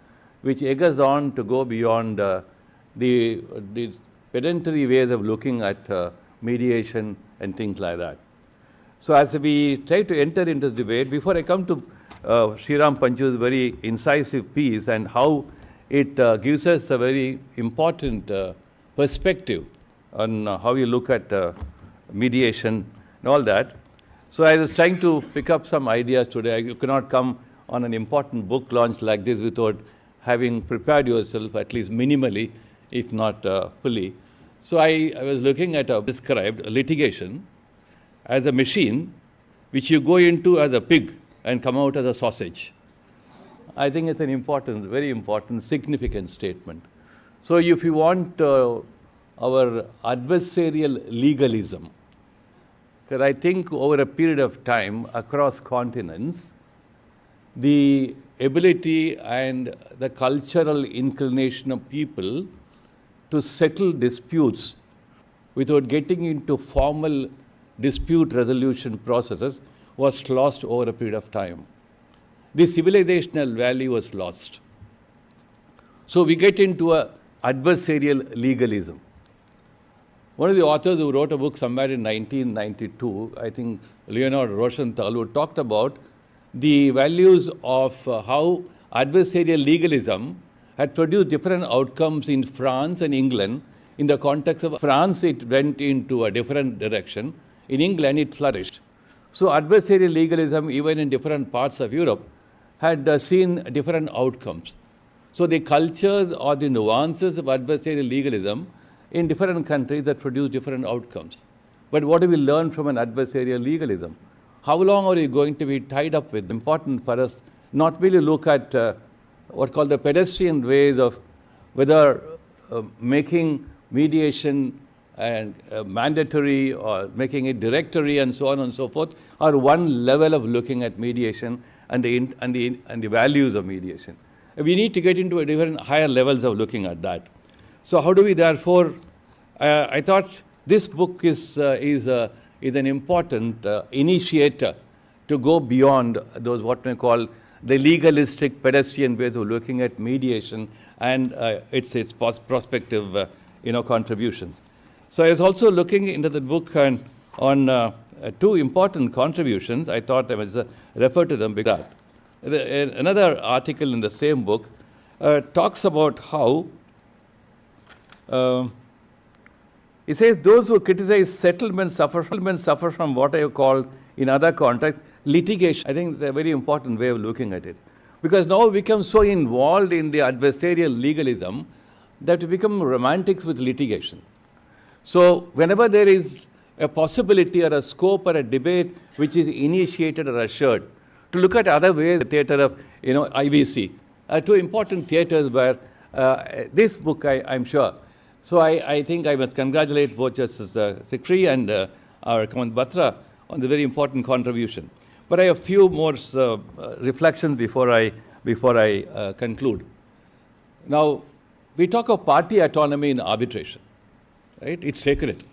which egg us on to go beyond the pedantry ways of looking at mediation and things like that. So as we try to enter into this debate, before I come to Sriram Panchu's very incisive piece and how it gives us a very important perspective on how you look at mediation and all that. So I was trying to pick up some ideas today. You cannot come on an important book launch like this without having prepared yourself at least minimally, if not fully. So I was looking at described litigation as a machine which you go into as a pig and come out as a sausage. I think it's an important, very important, significant statement. So if you want our adversarial legalism, because I think over a period of time across continents, the ability and the cultural inclination of people to settle disputes without getting into formal dispute resolution processes was lost over a period of time. The civilizational value was lost. So we get into a adversarial legalism. One of the authors who wrote a book somewhere in 1992, I think Leonard Rosenthal, who talked about the values of how adversarial legalism had produced different outcomes in France and England. In the context of France, it went into a different direction. In England, it flourished. So adversarial legalism, even in different parts of Europe, had seen different outcomes. So the cultures or the nuances of adversarial legalism in different countries that produce different outcomes. But what do we learn from an adversarial legalism? How long are we going to be tied up with? Important for us not really look at what called the pedestrian ways of whether making mediation and mandatory or making it directory and so on and so forth are one level of looking at mediation and the values of mediation. We need to get into a different higher levels of looking at that. So how do we therefore, I thought this book is an important initiator to go beyond those what we call the legalistic pedestrian ways of looking at mediation and its prospective contributions. So I was also looking into the book on two important contributions. I thought I was refer to them because another article in the same book talks about how it says those who criticize settlements suffer from what I have called in other contexts litigation. I think it's a very important way of looking at it, because now we become so involved in the adversarial legalism that we become romantics with litigation. So whenever there is a possibility or a scope or a debate which is initiated or assured, to look at other ways, the theatre of IBC, two important theatres where this book, I'm sure. So I think I must congratulate both Justice Sikri and our Comment Batra on the very important contribution. But I have a few more reflections before I conclude. Now, we talk of party autonomy in arbitration, right? It's sacred.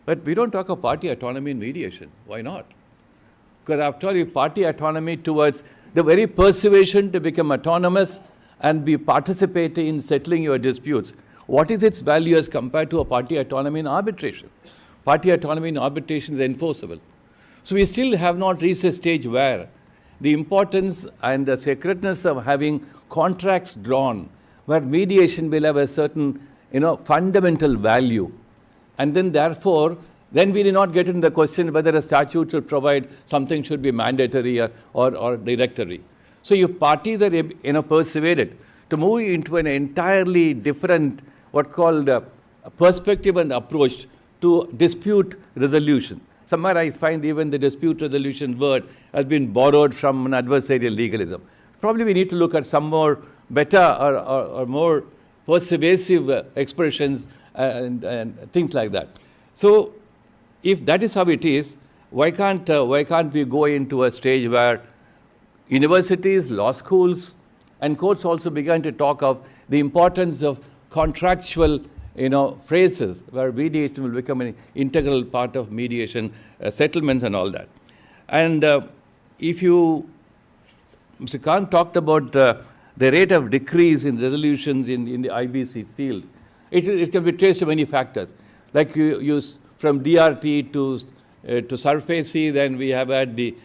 But we don't talk of party autonomy in mediation. Why not? Because after all, if party autonomy towards the very persuasion to become autonomous and be participating in settling your disputes, what is its value as compared to a party autonomy in arbitration? Party autonomy in arbitration is enforceable. So we still have not reached a stage where the importance and the sacredness of having contracts drawn, where mediation will have a certain fundamental value. And then therefore, then we did not get into the question whether a statute should provide something should be mandatory or directory. So if parties are persuaded to move into an entirely different, what called perspective and approach to dispute resolution. Somewhere I find even the dispute resolution word has been borrowed from an adversarial legalism. Probably we need to look at some more better or more persuasive expressions and things like that. So if that is how it is, why can't we go into a stage where universities, law schools, and courts also began to talk of the importance of contractual, phrases where mediation will become an integral part of mediation, settlements and all that. And Mr. Kant talked about the rate of decrease in resolutions in the IBC field. It can be traced to many factors. Like you use from DRT to SURFACE, then we have had the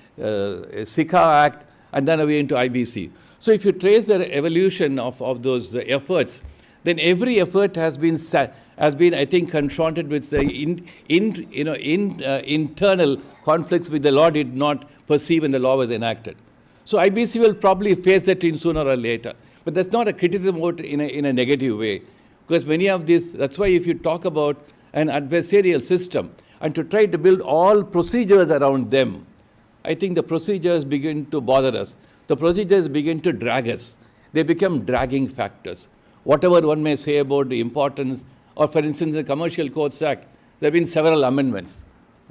SICA Act, and then we into IBC. So if you trace the evolution of those efforts, then every effort has been, I think, confronted with the internal conflicts which the law did not perceive when the law was enacted. So IBC will probably face that in sooner or later. But that's not a criticism in a negative way. Because many of these, that's why if you talk about an adversarial system and to try to build all procedures around them, I think the procedures begin to bother us. The procedures begin to drag us. They become dragging factors. Whatever one may say about the importance, or for instance, the Commercial Courts Act, there have been several amendments.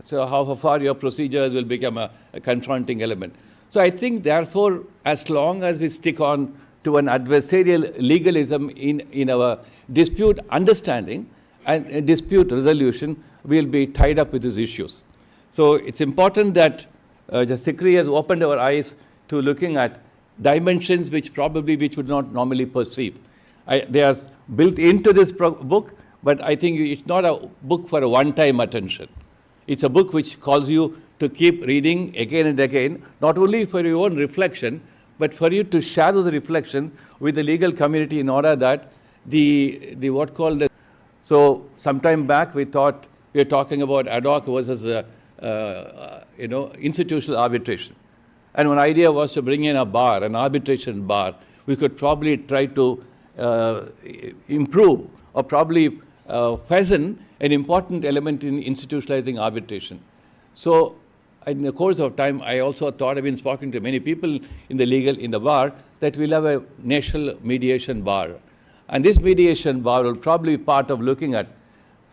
So how far your procedures will become a confronting element. So I think, therefore, as long as we stick on to an adversarial legalism in our dispute understanding and dispute resolution, we'll be tied up with these issues. So it's important that Sikri has opened our eyes to looking at dimensions which would not normally perceive. They are built into this book, but I think it's not a book for a one-time attention. It's a book which calls you to keep reading again and again, not only for your own reflection, but for you to share those reflections with the legal community in order that So sometime back we thought we were talking about ad hoc versus institutional arbitration. And one idea was to bring in a bar, an arbitration bar. We could probably try to improve or probably fasten an important element in institutionalizing arbitration. So in the course of time, I also thought, I've been speaking to many people in the bar, that we'll have a national mediation bar. And this mediation bar will probably be part of looking at,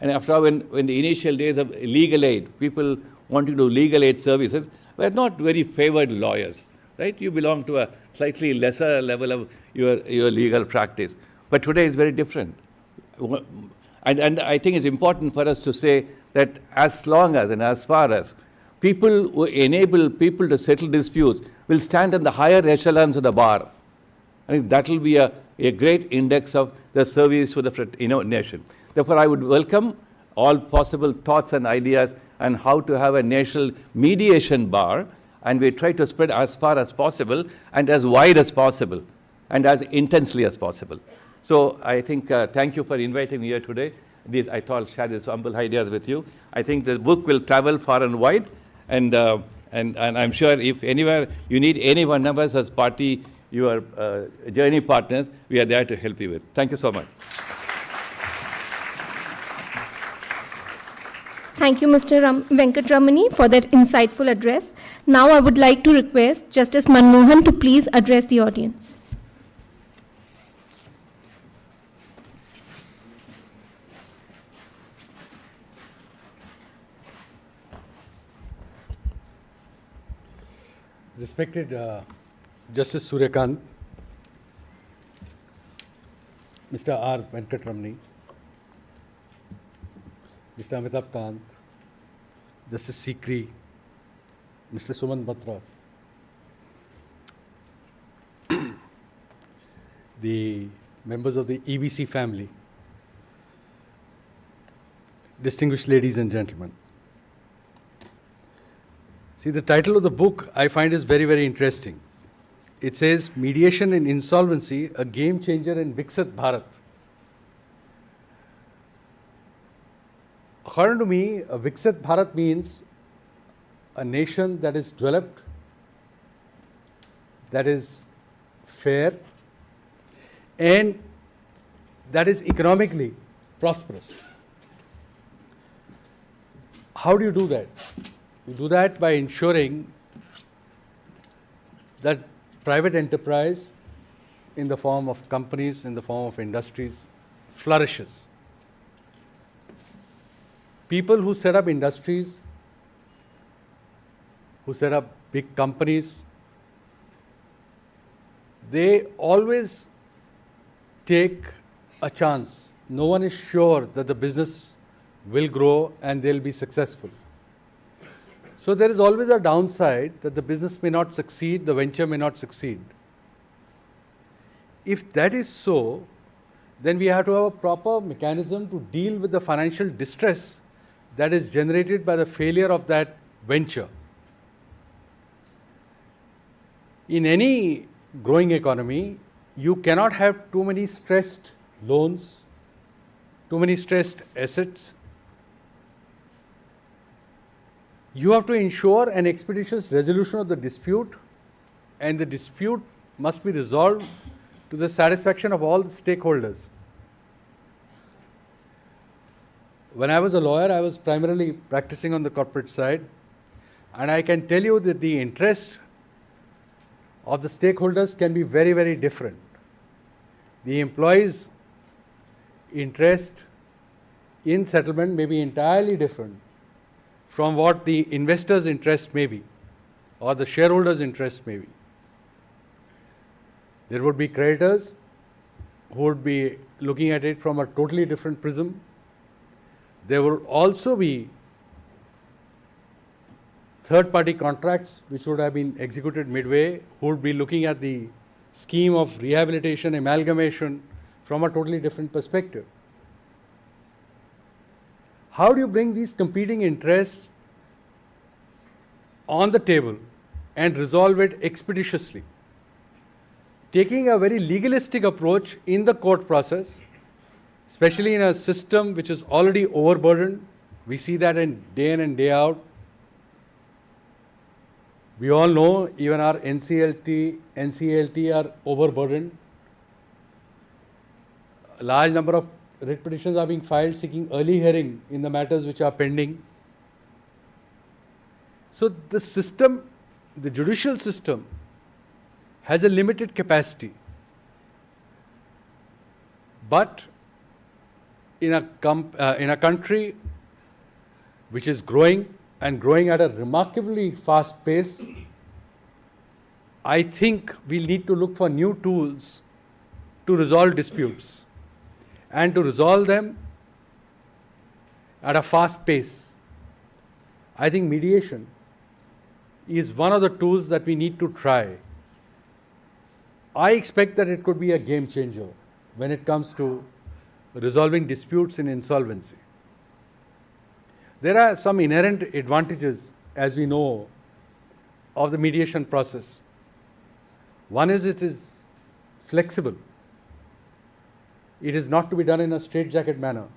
and after all, when the initial days of legal aid, people wanting to do legal aid services, were not very favored lawyers, right? You belong to a slightly lesser level of your legal practice. But today it's very different. And I think it's important for us to say that as long as and as far as people who enable people to settle disputes will stand in the higher echelons of the bar, I think that will be a great index of the service to the nation. Therefore, I would welcome all possible thoughts and ideas on how to have a national mediation bar, and we try to spread as far as possible and as wide as possible and as intensely as possible. So I think, thank you for inviting me here today. I thought I'll share these humble ideas with you. I think the book will travel far and wide, and I'm sure if anywhere you need any one of us as party, your journey partners, we are there to help you with. Thank you so much. Thank you, Mr. Venkatramani, for that insightful address. Now I would like to request Justice Manmohan to please address the audience. Respected Justice Surya Kant, Mr. R Venkatramani, Mr. Amitabh Kant, Justice Sikri, Mr. Sumant Batra, the members of the EBC family, distinguished ladies and gentlemen. See, the title of the book I find is very, very interesting. It says, Mediation in Insolvency, a Game Changer in Viksit Bharat. According to me, a Viksit Bharat means a nation that is developed, that is fair, and that is economically prosperous. How do you do that? You do that by ensuring that private enterprise in the form of companies, in the form of industries, flourishes. People who set up industries, who set up big companies, they always take a chance. No one is sure that the business will grow and they'll be successful. So there is always a downside that the business may not succeed, the venture may not succeed. If that is so, then we have to have a proper mechanism to deal with the financial distress that is generated by the failure of that venture. In any growing economy, you cannot have too many stressed loans, too many stressed assets. You have to ensure an expeditious resolution of the dispute, and the dispute must be resolved to the satisfaction of all the stakeholders. When I was a lawyer, I was primarily practicing on the corporate side, and I can tell you that the interest of the stakeholders can be very, very different. The employees' interest in settlement may be entirely different from what the investors' interest may be, or the shareholders' interest may be. There would be creditors who would be looking at it from a totally different prism. There would also be third-party contracts which would have been executed midway, who would be looking at the scheme of rehabilitation, amalgamation from a totally different perspective. How do you bring these competing interests on the table and resolve it expeditiously? Taking a very legalistic approach in the court process, especially in a system which is already overburdened, we see that in and day out. We all know even our NCLT are overburdened. A large number of writ petitions are being filed seeking early hearing in the matters which are pending. So the system, the judicial system, has a limited capacity. But in a country which is growing and growing at a remarkably fast pace, I think we'll need to look for new tools to resolve disputes and to resolve them at a fast pace. I think mediation is one of the tools that we need to try. I expect that it could be a game changer when it comes to resolving disputes in insolvency. There are some inherent advantages, as we know, of the mediation process. One is it is flexible. It is not to be done in a straitjacket manner.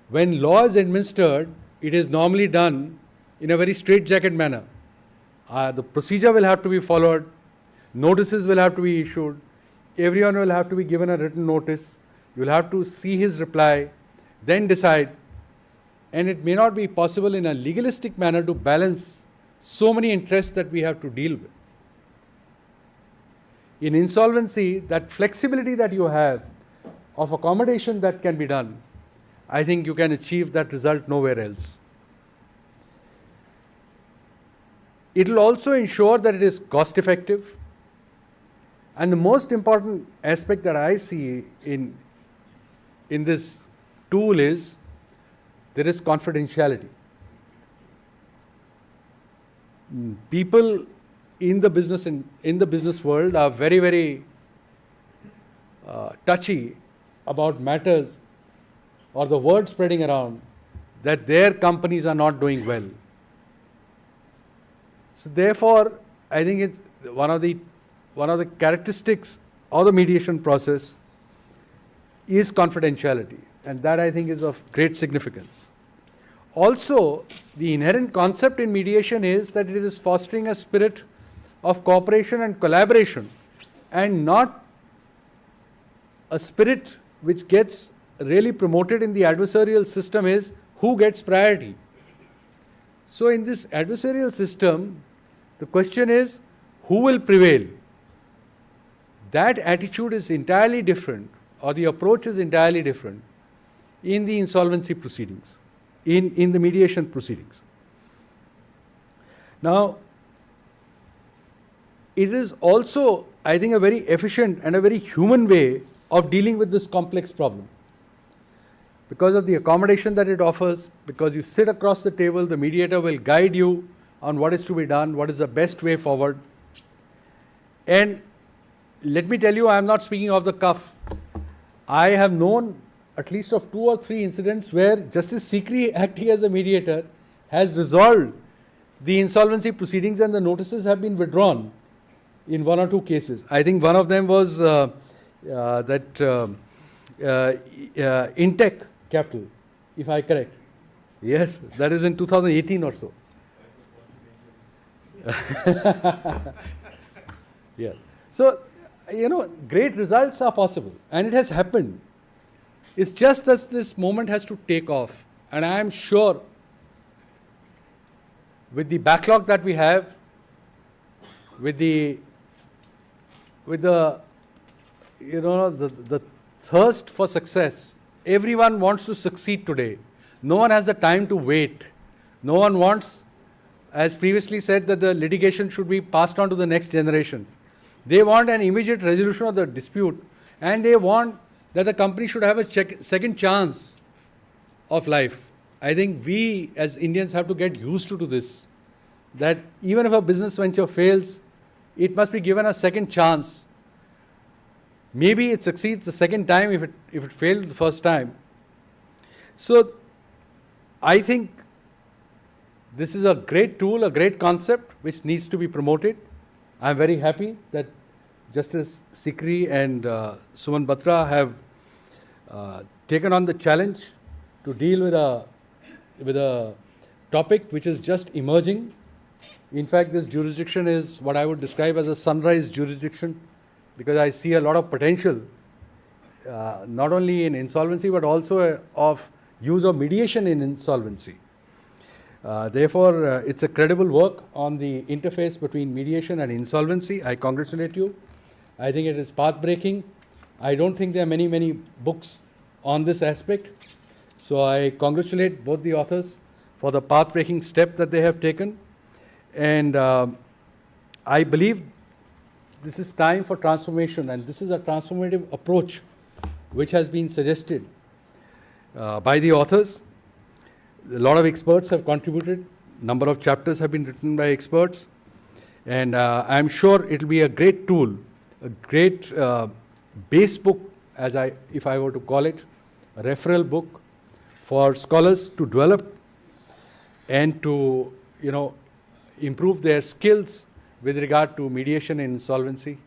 When law is administered, it is normally done in a very straitjacket manner. The procedure will have to be followed, notices will have to be issued, everyone will have to be given a written notice, you will have to see his reply, then decide. And it may not be possible in a legalistic manner to balance so many interests that we have to deal with. In insolvency, that flexibility that you have of accommodation that can be done, I think you can achieve that result nowhere else. It will also ensure that it is cost effective. And the most important aspect that I see in this tool is there is confidentiality. People in the business world are very, very touchy about matters or the word spreading around that their companies are not doing well. So therefore, I think it's one of the characteristics of the mediation process is confidentiality, and that I think is of great significance. Also, the inherent concept in mediation is that it is fostering a spirit of cooperation and collaboration and not a spirit which gets really promoted in the adversarial system is who gets priority. So in this adversarial system, the question is who will prevail. That attitude is entirely different, or the approach is entirely different in the insolvency proceedings, in the mediation proceedings. Now, it is also, I think, a very efficient and a very human way of dealing with this complex problem. Because of the accommodation that it offers, because you sit across the table, the mediator will guide you on what is to be done, what is the best way forward. And let me tell you, I am not speaking off the cuff. I have known at least of 2 or 3 incidents where Justice Sikri, acting as a mediator, has resolved the insolvency proceedings and the notices have been withdrawn in 1 or 2 cases. I think one of them was Intech Capital, if I correct. Yes, that is in 2018 or so. Yeah. So, great results are possible, and it has happened. It's just that this moment has to take off, and I am sure with the backlog that we have, with the thirst for success, everyone wants to succeed today. No one has the time to wait. No one wants, as previously said, that the litigation should be passed on to the next generation. They want an immediate resolution of the dispute, and they want that the company should have a second chance of life. I think we as Indians have to get used to this, that even if a business venture fails, it must be given a second chance. Maybe it succeeds the second time if it failed the first time. So I think this is a great tool, a great concept which needs to be promoted. I am very happy that Justice Sikri and Sumant Batra have taken on the challenge to deal with a topic which is just emerging. In fact, this jurisdiction is what I would describe as a sunrise jurisdiction, because I see a lot of potential, not only in insolvency, but also of use of mediation in insolvency. Therefore, it's a credible work on the interface between mediation and insolvency. I congratulate you. I think it is path-breaking. I don't think there are many books on this aspect. So I congratulate both the authors for the path-breaking step that they have taken. And I believe this is time for transformation, and this is a transformative approach which has been suggested by the authors. A lot of experts have contributed. Number of chapters have been written by experts. And I'm sure it will be a great tool, a great base book, if I were to call it, a referral book for scholars to develop and to, improve their skills with regard to mediation in insolvency.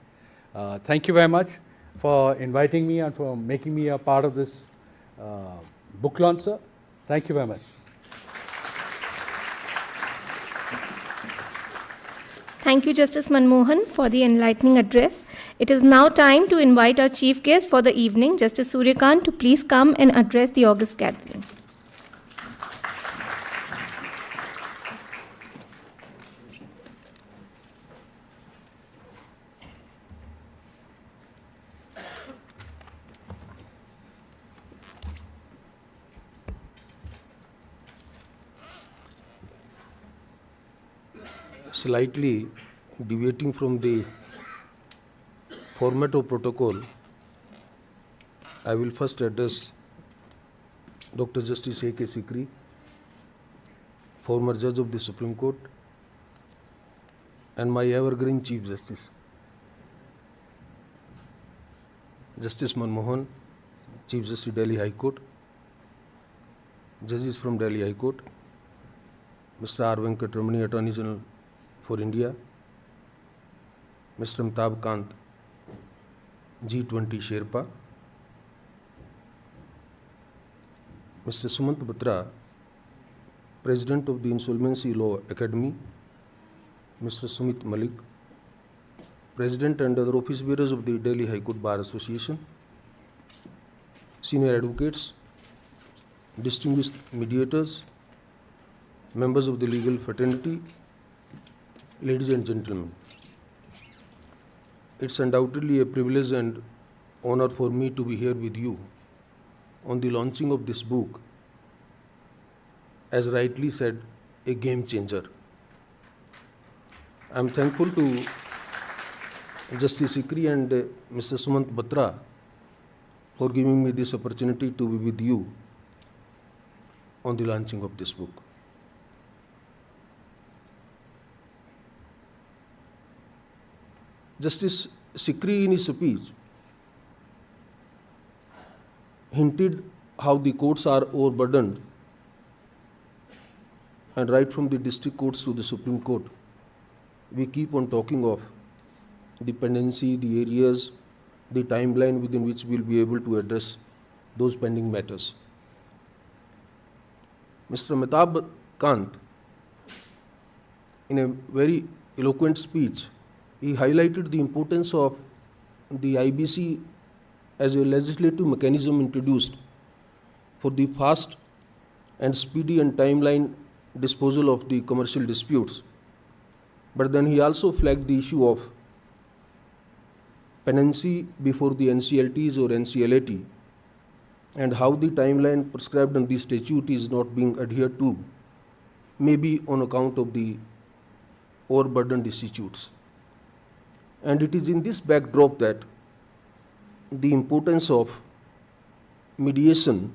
Thank you very much for inviting me and for making me a part of this book launch, sir. Thank you very much. Thank you, Justice Manmohan, for the enlightening address. It is now time to invite our chief guest for the evening, Justice Surya Kant, to please come and address the august gathering. Slightly deviating from the format of protocol, I will first address Dr. Justice A.K. Sikri, former Judge of the Supreme Court, and my evergreen Chief Justice, Justice Manmohan, Chief Justice Delhi High Court, judges from Delhi High Court, Mr. R Venkatramani, Attorney General for India, Mr. Amitabh Kant, G20 Sherpa, Mr. Sumant Batra, President of the Insolvency Law Academy, Mr. Sumit Malik, President and other office bearers of the Delhi High Court Bar Association, senior advocates, distinguished mediators, members of the legal fraternity, ladies and gentlemen. It's undoubtedly a privilege and honor for me to be here with you on the launching of this book, as rightly said, a game changer. I'm thankful to Justice Sikri and Mr. Sumant Batra for giving me this opportunity to be with you on the launching of this book. Justice Sikri in his speech hinted how the courts are overburdened, and right from the district courts to the Supreme Court, we keep on talking of the pendency, the areas, the timeline within which we'll be able to address those pending matters. Mr. Amitabh Kant, in a very eloquent speech, he highlighted the importance of the IBC as a legislative mechanism introduced for the fast and speedy and timeline disposal of the commercial disputes. But then he also flagged the issue of pendency before the NCLTs or NCLAT, and how the timeline prescribed in the statute is not being adhered to, maybe on account of the overburdened institutes. And it is in this backdrop that the importance of mediation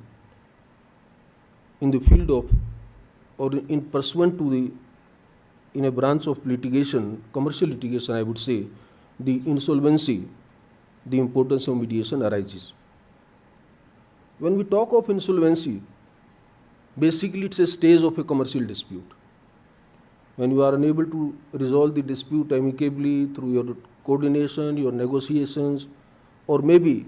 in the field of, or in pursuant to the, in a branch of litigation, commercial litigation, I would say, the insolvency, the importance of mediation arises. When we talk of insolvency, basically it's a stage of a commercial dispute. When you are unable to resolve the dispute amicably through your coordination, your negotiations, or maybe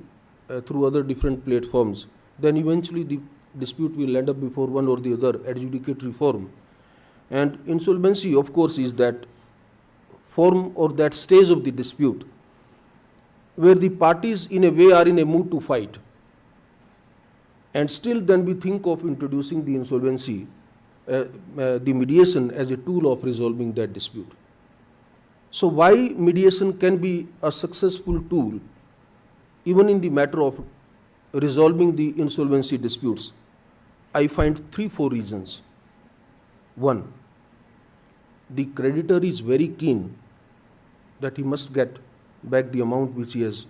through other different platforms, then eventually the dispute will end up before one or the other adjudicatory forum. And insolvency, of course, is that form or that stage of the dispute where the parties in a way are in a mood to fight. And still then we think of introducing the insolvency, the mediation as a tool of resolving that dispute. So why mediation can be a successful tool even in the matter of resolving the insolvency disputes? I find 3-4 reasons. 1, the creditor is very keen that he must get back the amount which he has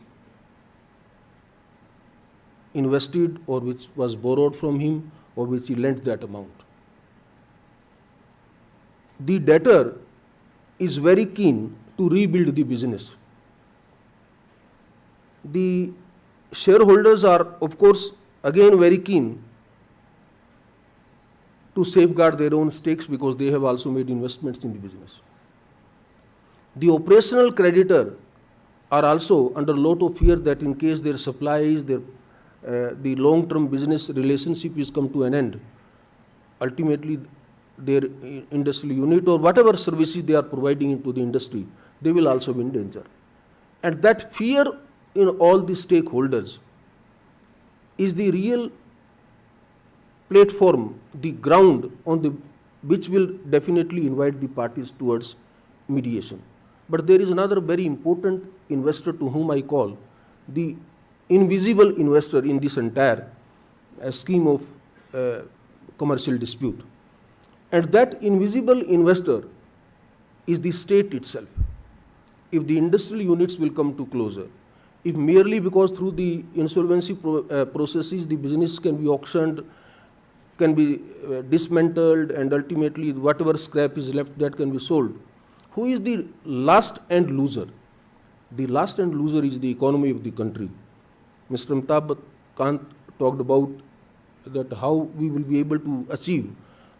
invested or which was borrowed from him or which he lent that amount. The debtor is very keen to rebuild the business. The shareholders are, of course, again very keen to safeguard their own stakes because they have also made investments in the business. The operational creditor are also under a lot of fear that in case their supplies, the long-term business relationship is come to an end, ultimately their industrial unit or whatever services they are providing into the industry, they will also be in danger. And that fear in all the stakeholders is the real platform, the ground on the which will definitely invite the parties towards mediation. But there is another very important investor to whom I call the invisible investor in this entire scheme of commercial dispute. And that invisible investor is the state itself. If the industrial units will come to closure, if merely because through the insolvency processes the business can be auctioned, can be dismantled, and ultimately whatever scrap is left that can be sold, who is the last end loser? The last end loser is the economy of the country. Mr. Amitabh Kant talked about that how we will be able to achieve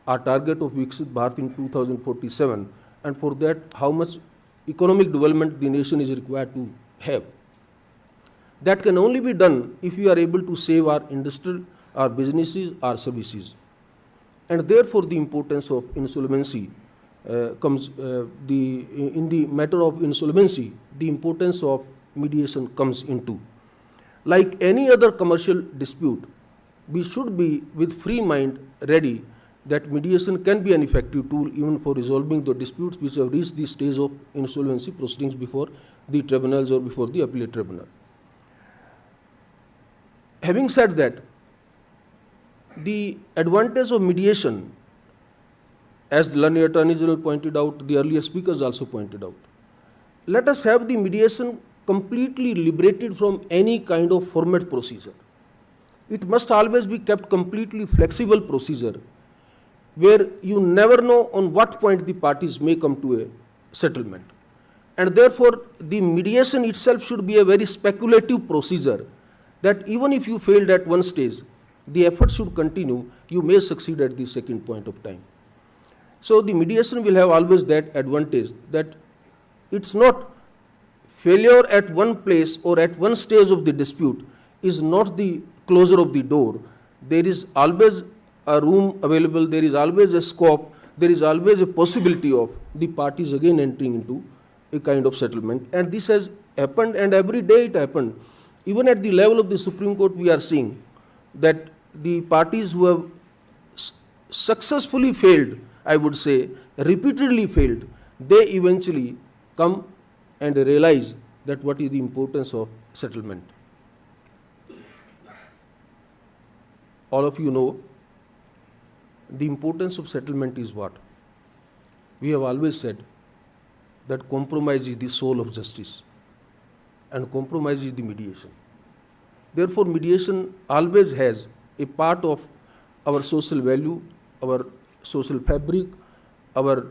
our target of Viksit Bharat in 2047, and for that how much economic development the nation is required to have. That can only be done if we are able to save our industry, our businesses, our services. And therefore the importance of insolvency comes, in the matter of insolvency, the importance of mediation comes into. like any other commercial dispute, we should be with free mind ready that mediation can be an effective tool even for resolving the disputes which have reached the stage of insolvency proceedings before the tribunals or before the appellate tribunal. Having said that, the advantage of mediation, as the learned Attorney General pointed out, the earlier speakers also pointed out, let us have the mediation completely liberated from any kind of format procedure. It must always be kept completely flexible procedure, where you never know on what point the parties may come to a settlement. And therefore, the mediation itself should be a very speculative procedure, that even if you failed at one stage, the effort should continue, you may succeed at the second point of time. So the mediation will have always that advantage, that it's not failure at one place or at one stage of the dispute is not the closure of the door. There is always a room available, there is always a scope, there is always a possibility of the parties again entering into a kind of settlement. And this has happened, and every day it happened. Even at the level of the Supreme Court, we are seeing that the parties who have successfully failed, I would say, repeatedly failed, they eventually come and realize that what is the importance of settlement. All of you know the importance of settlement is what? We have always said that compromise is the soul of justice and compromise is the mediation. Therefore, mediation always has a part of our social value, our social fabric, our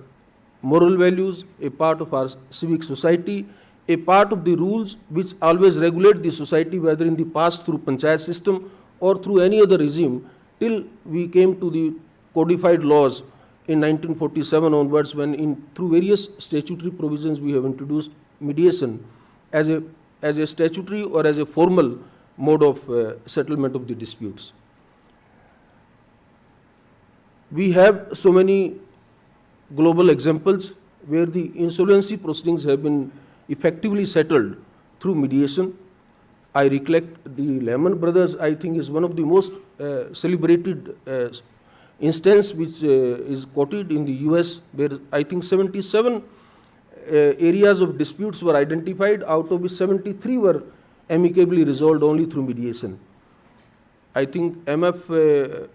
moral values, a part of our civic society, a part of the rules which always regulate the society, whether in the past through panchayat system or through any other regime, till we came to the codified laws in 1947 onwards, when through various statutory provisions we have introduced mediation as a statutory or as a formal mode of settlement of the disputes. We have so many global examples where the insolvency proceedings have been effectively settled through mediation. I recollect the Lehman Brothers, I think, is one of the most celebrated instance which is quoted in the US, where I think 77 areas of disputes were identified, out of which 73 were amicably resolved only through mediation. I think MF,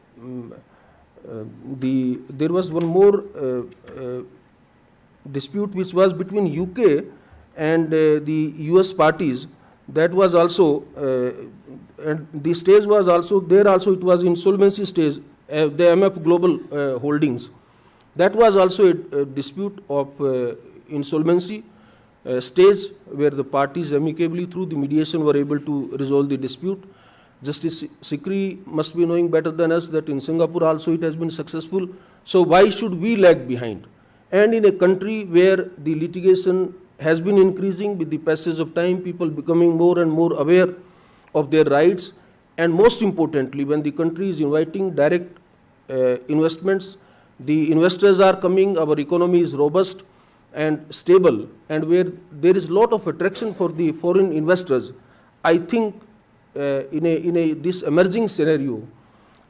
there was one more dispute which was between UK and the US parties. That was also, and the stage was also, there also it was insolvency stage, the MF Global Holdings. That was also a dispute of insolvency stage, where the parties amicably through the mediation were able to resolve the dispute. Justice Sikri must be knowing better than us that in Singapore also it has been successful. So why should we lag behind? And in a country where the litigation has been increasing with the passage of time, people becoming more and more aware of their rights, and most importantly, when the country is inviting direct investments, the investors are coming, our economy is robust and stable, and where there is a lot of attraction for the foreign investors, I think in this emerging scenario,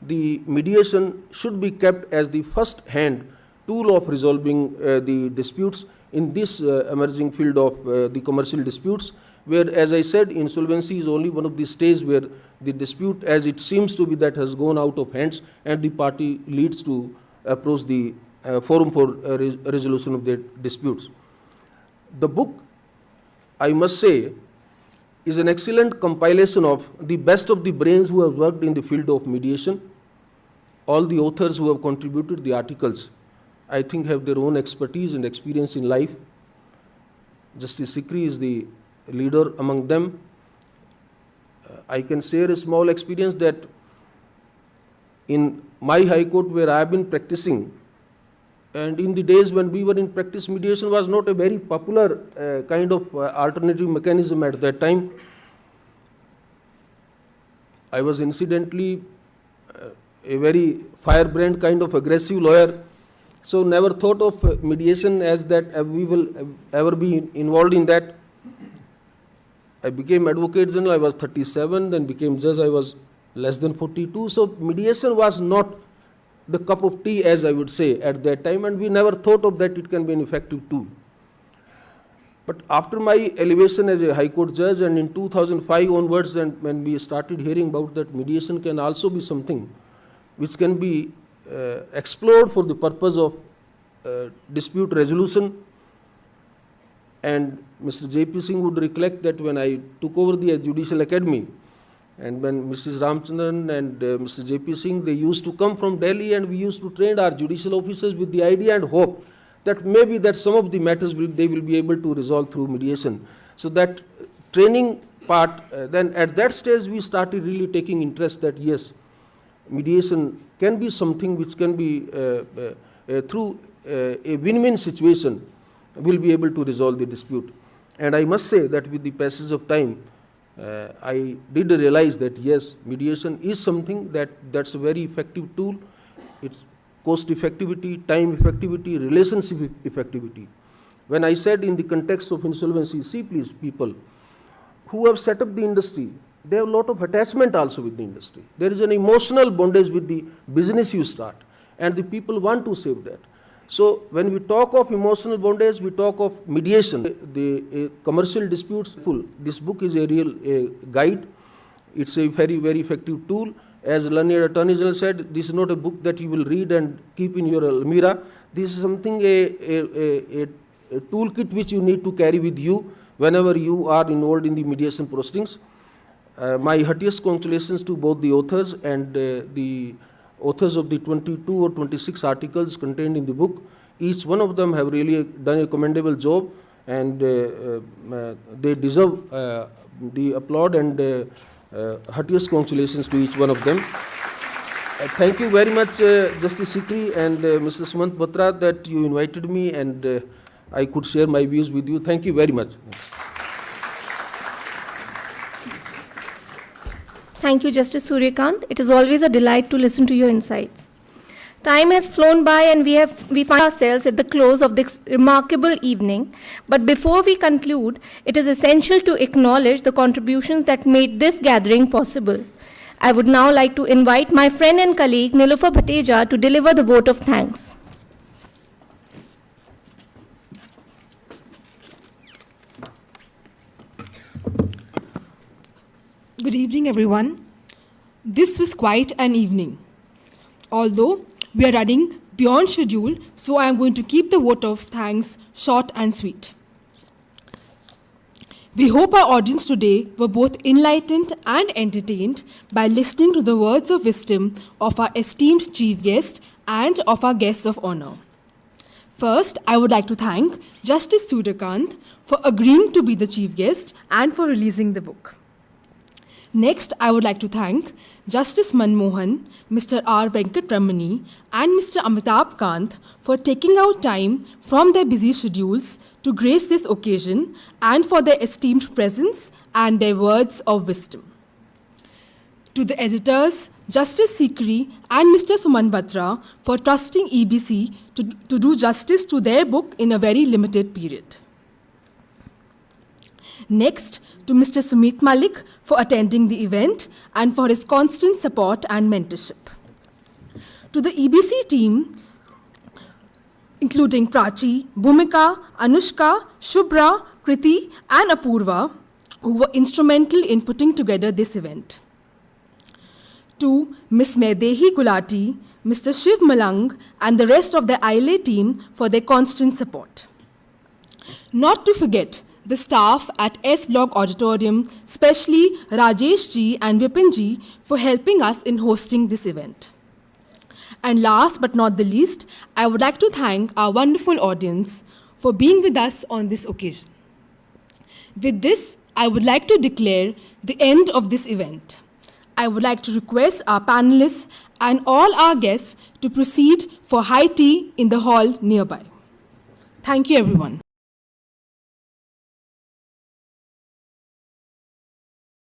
the mediation should be kept as the first-hand tool of resolving the disputes in this emerging field of the commercial disputes, where, as I said, insolvency is only one of the stages where the dispute, as it seems to be, that has gone out of hands and the party leads to approach the forum for resolution of their disputes. The book, I must say, is an excellent compilation of the best of the brains who have worked in the field of mediation. All the authors who have contributed the articles, I think, have their own expertise and experience in life. Justice Sikri is the leader among them. I can share a small experience that in my High Court, where I have been practicing, and in the days when we were in practice, mediation was not a very popular kind of alternative mechanism at that time. I was incidentally a very firebrand kind of aggressive lawyer, so never thought of mediation as that we will ever be involved in that. I became Advocate General, I was 37, then became judge, I was less than 42. So mediation was not the cup of tea, as I would say, at that time, and we never thought of that it can be an effective tool. But after my elevation as a High Court judge, and in 2005 onwards, and when we started hearing about that mediation can also be something which can be explored for the purpose of dispute resolution. And Mr. J.P. Singh would recollect that when I took over the Judicial Academy, and when Mrs. Ramchandran and Mr. J.P. Singh, they used to come from Delhi, and we used to train our judicial officers with the idea and hope that maybe that some of the matters they will be able to resolve through mediation. So that training part, then at that stage we started really taking interest that yes, mediation can be something which can be through a win-win situation will be able to resolve the dispute. And I must say that with the passage of time, I did realize that yes, mediation is something that's a very effective tool. It's cost effectivity, time effectivity, relationship effectivity. When I said in the context of insolvency, see please people who have set up the industry, they have a lot of attachment also with the industry. There is an emotional bondage with the business you start, and the people want to save that. So when we talk of emotional bondage, we talk of mediation. The commercial disputes, this book is a real guide. It's a very, very effective tool. As learned Attorney General said, this is not a book that you will read and keep in your almirah. This is something, a toolkit which you need to carry with you whenever you are involved in the mediation proceedings. My heartiest congratulations to both the authors and the authors of the 22 or 26 articles contained in the book. Each one of them have really done a commendable job, and they deserve the applaud and heartiest congratulations to each one of them. Thank you very much, Justice Sikri and Mr. Sumant Batra, that you invited me and I could share my views with you. Thank you very much. Thank you, Justice Surya Kant. It is always a delight to listen to your insights. Time has flown by and we find ourselves at the close of this remarkable evening. But before we conclude, it is essential to acknowledge the contributions that made this gathering possible. I would now like to invite my friend and colleague Nilofer Bhateja to deliver the vote of thanks. Good evening, everyone. This was quite an evening. Although we are running beyond schedule, so I am going to keep the vote of thanks short and sweet. We hope our audience today were both enlightened and entertained by listening to the words of wisdom of our esteemed chief guest and of our guests of honor. First, I would like to thank Justice Surya Kant for agreeing to be the chief guest and for releasing the book. Next, I would like to thank Justice Manmohan, Mr. R Venkatramani, and Mr. Amitabh Kant for taking out time from their busy schedules to grace this occasion and for their esteemed presence and their words of wisdom. To the editors, Justice Sikri and Mr. Sumant Batra for trusting EBC to do justice to their book in a very limited period. Next, to Mr. Sumit Malik for attending the event and for his constant support and mentorship. To the EBC team, including Prachi, Bhumika, Anushka, Shubhra, Kriti, and Apurva, who were instrumental in putting together this event. To Ms. Mehdehi Gulati, Mr. Shiv Malang, and the rest of the ILA team for their constant support. Not to forget the staff at S Block Auditorium, especially Rajesh ji and Vipin ji, for helping us in hosting this event. And last but not the least, I would like to thank our wonderful audience for being with us on this occasion. With this, I would like to declare the end of this event. I would like to request our panelists and all our guests to proceed for high tea in the hall nearby. Thank you, everyone.